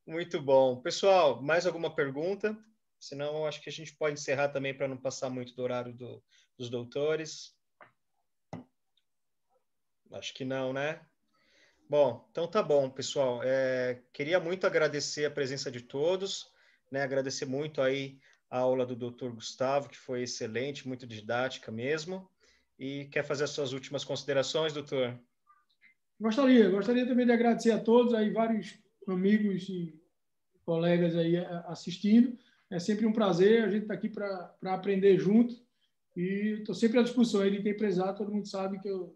Muito bom. Pessoal, mais alguma pergunta? Senão, acho que a gente pode encerrar também para não passar muito do horário dos doutores. Acho que não, né? Bom, então tá bom, pessoal. Queria muito agradecer a presença de todos, né? Agradecer muito aí a aula do Dr. Gustavo, que foi excelente, muito didática mesmo. E quer fazer as suas últimas considerações, doutor? Gostaria também de agradecer a todos, aí vários amigos e colegas aí assistindo. É sempre um prazer, a gente está aqui para aprender junto e estou sempre à disposição aí de quem precisar, todo mundo sabe que o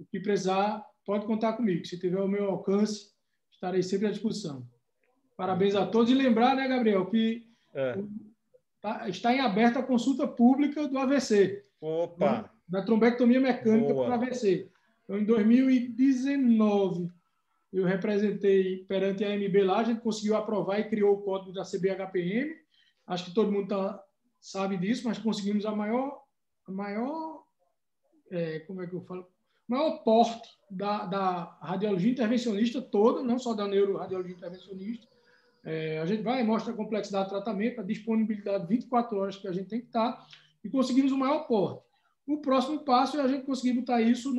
que precisar pode contar comigo. Se tiver o meu alcance, estarei sempre à disposição. Parabéns a todos. E lembrar, né, Gabriel, que está em aberta a consulta pública do AVC. Opa! Né, da trombectomia mecânica para o AVC. Então, em 2019, eu representei perante a AMB lá, a gente conseguiu aprovar e criou o código da CBHPM. Acho que todo mundo sabe disso, mas conseguimos a maior como é que eu falo? Maior porte da radiologia intervencionista toda, não só da neuroradiologia intervencionista. A gente vai e mostra a complexidade do tratamento, a disponibilidade de 24 horas que a gente tem que estar, e conseguimos o maior porte. O próximo passo é a gente conseguir botar isso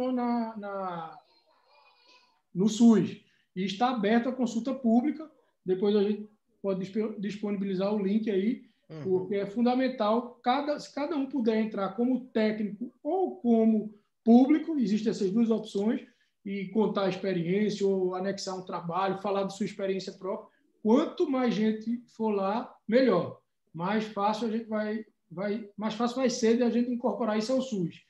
no SUS. E está aberta a consulta pública, depois a gente pode disponibilizar o link aí, porque é fundamental, se cada um puder entrar como técnico ou como público, existem essas duas opções, e contar a experiência ou anexar um trabalho, falar da sua experiência própria. Quanto mais gente for lá, melhor. Mais fácil mais fácil vai ser de a gente incorporar isso ao SUS.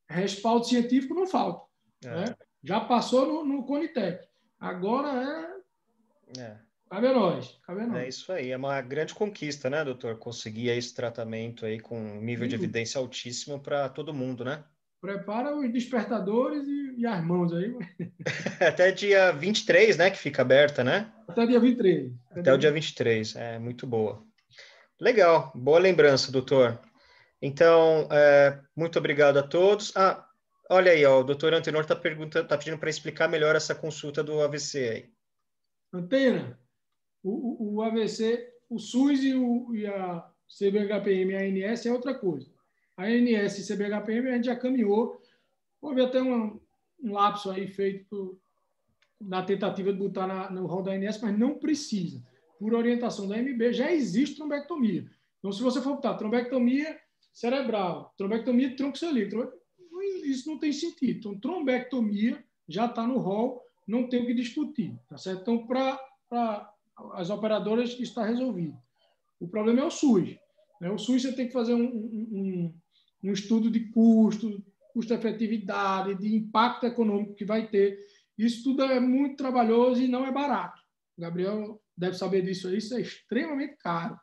Respaldo científico não falta. Né? Já passou no Conitec. Agora cabe a nós. É isso aí, é uma grande conquista, né, doutor? Conseguir esse tratamento aí com um nível de evidência altíssimo para todo mundo, né? Prepara os despertadores e as mãos aí. Até dia 23, né, que fica aberta, né? Até dia 23. Até o dia 23, muito boa. Legal, boa lembrança, doutor. Então, muito obrigado a todos. Olha aí, ó, o doutor Antenor está pedindo para explicar melhor essa consulta do AVC aí. Antena, o AVC, o SUS e a CBHPM e a ANS é outra coisa. A ANS e CBHPM a gente já caminhou. Houve até um lapso aí feito na tentativa de botar no rol da ANS, mas não precisa. Por orientação da AMB, já existe trombectomia. Então, se você for botar trombectomia cerebral, trombectomia de tronco celíaco, isso não tem sentido. Então, trombectomia já está no rol, não tem o que discutir. Tá certo? Então, para as operadoras, isso está resolvido. O problema é o SUS. Né? O SUS você tem que fazer um estudo de custo-efetividade, de impacto econômico que vai ter. Isso tudo é muito trabalhoso e não é barato. O Gabriel deve saber disso aí, isso é extremamente caro.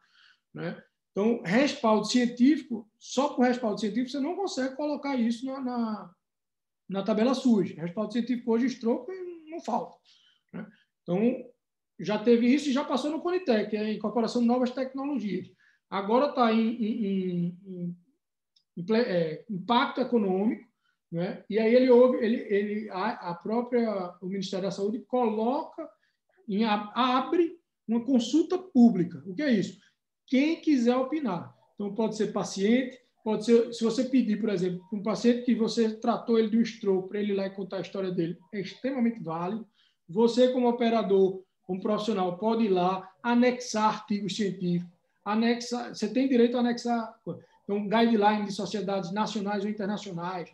Né? Então, respaldo científico, só por respaldo científico, você não consegue colocar isso na tabela suja. Respaldo científico hoje, estropo, não falta, né? Então, já teve isso e já passou no Conitec, que é a incorporação de novas tecnologias. Agora está em impacto econômico, né? E aí o Ministério da Saúde coloca, abre uma consulta pública. O que é isso? Quem quiser opinar. Então, pode ser paciente, pode ser, se você pedir, por exemplo, um paciente que você tratou ele de um stroke, para ele ir lá e contar a história dele, é extremamente válido. Você, como operador, como profissional, pode ir lá, anexar artigos científicos, você tem direito a anexar, então, guidelines de sociedades nacionais ou internacionais,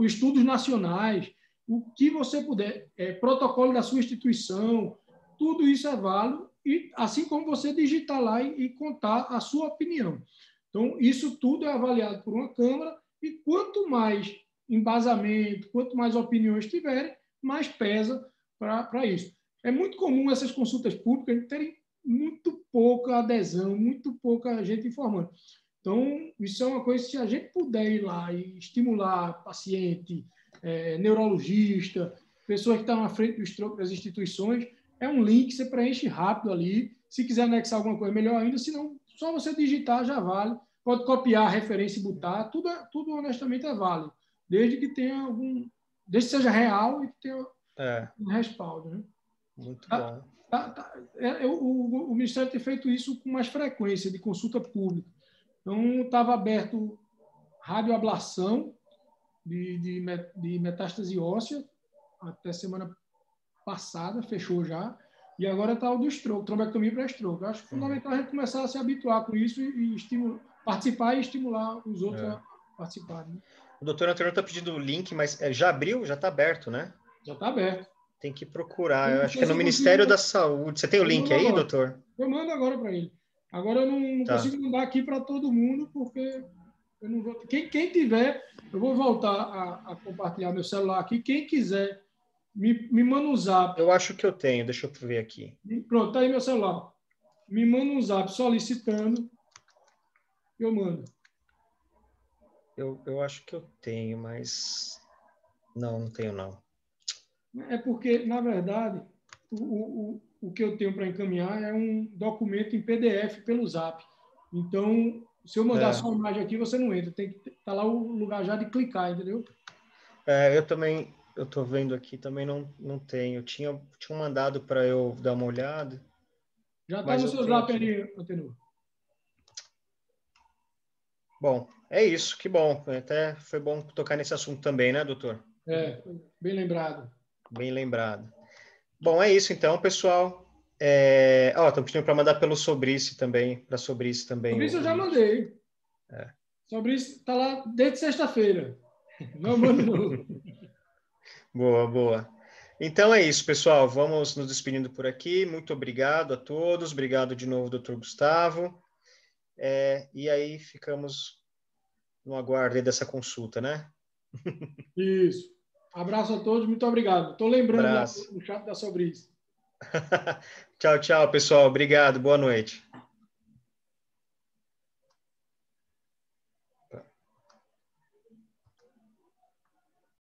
estudos nacionais, o que você puder, protocolo da sua instituição, tudo isso é válido, e assim como você digitar lá e contar a sua opinião. Então, isso tudo é avaliado por uma Câmara, e quanto mais embasamento, quanto mais opiniões tiverem, mais pesa para isso. É muito comum essas consultas públicas terem muito pouca adesão, muito pouca gente informando. Então, isso é uma coisa, se a gente puder ir lá e estimular paciente, neurologista, pessoas que estão à frente do stroke das instituições, é um link, você preenche rápido ali. Se quiser anexar alguma coisa, melhor ainda. Se não, só você digitar já vale. Pode copiar a referência e botar. Tudo honestamente é válido. Desde que tenha desde que seja real e que tenha um respaldo, né? Muito bom. O Ministério tem feito isso com mais frequência, de consulta pública. Então, estava aberto radioablação de metástase óssea até semana passada, fechou já, e agora está o do stroke, trombectomia para stroke. Acho fundamental a gente começar a se habituar com isso e participar e estimular os outros a participarem. Né? O doutor Antônio está pedindo o link, mas já abriu? Já está aberto, né? Já está aberto. Tem que procurar. Eu acho que é no Ministério da Saúde. Você tem o link aí, agora, doutor? Eu mando agora para ele. Agora eu não consigo mandar aqui para todo mundo, porque eu não vou. Quem tiver, eu vou voltar a compartilhar meu celular aqui. Quem quiser, me manda um zap. Eu acho que eu tenho. Deixa eu ver aqui. Pronto, tá aí meu celular. Me manda um zap solicitando. Eu mando. Eu acho que eu tenho, mas não tenho não. É porque, na verdade, o que eu tenho para encaminhar é um documento em PDF pelo Zap. Então, se eu mandar só a imagem aqui, você não entra. Tem que estar lá o lugar já de clicar, entendeu? Eu estou vendo aqui, também não tenho. Tinha mandado para eu dar uma olhada. Já está no seu Zap ali, Antenor. Bom, é isso, que bom. Até foi bom tocar nesse assunto também, né, doutor? Bem lembrado. Bem lembrado. Bom, é isso então, pessoal. Estão pedindo para mandar pelo Sobrice também, para Sobrice também. Sobrice eu já mandei. Sobrice está lá desde sexta-feira. Não mando não. Boa. Então é isso, pessoal. Vamos nos despedindo por aqui. Muito obrigado a todos. Obrigado de novo, doutor Gustavo. E aí ficamos no aguardo dessa consulta, né? Isso. Abraço a todos, muito obrigado. Estou lembrando no chat da Sobrice. Tchau, pessoal. Obrigado. Boa noite.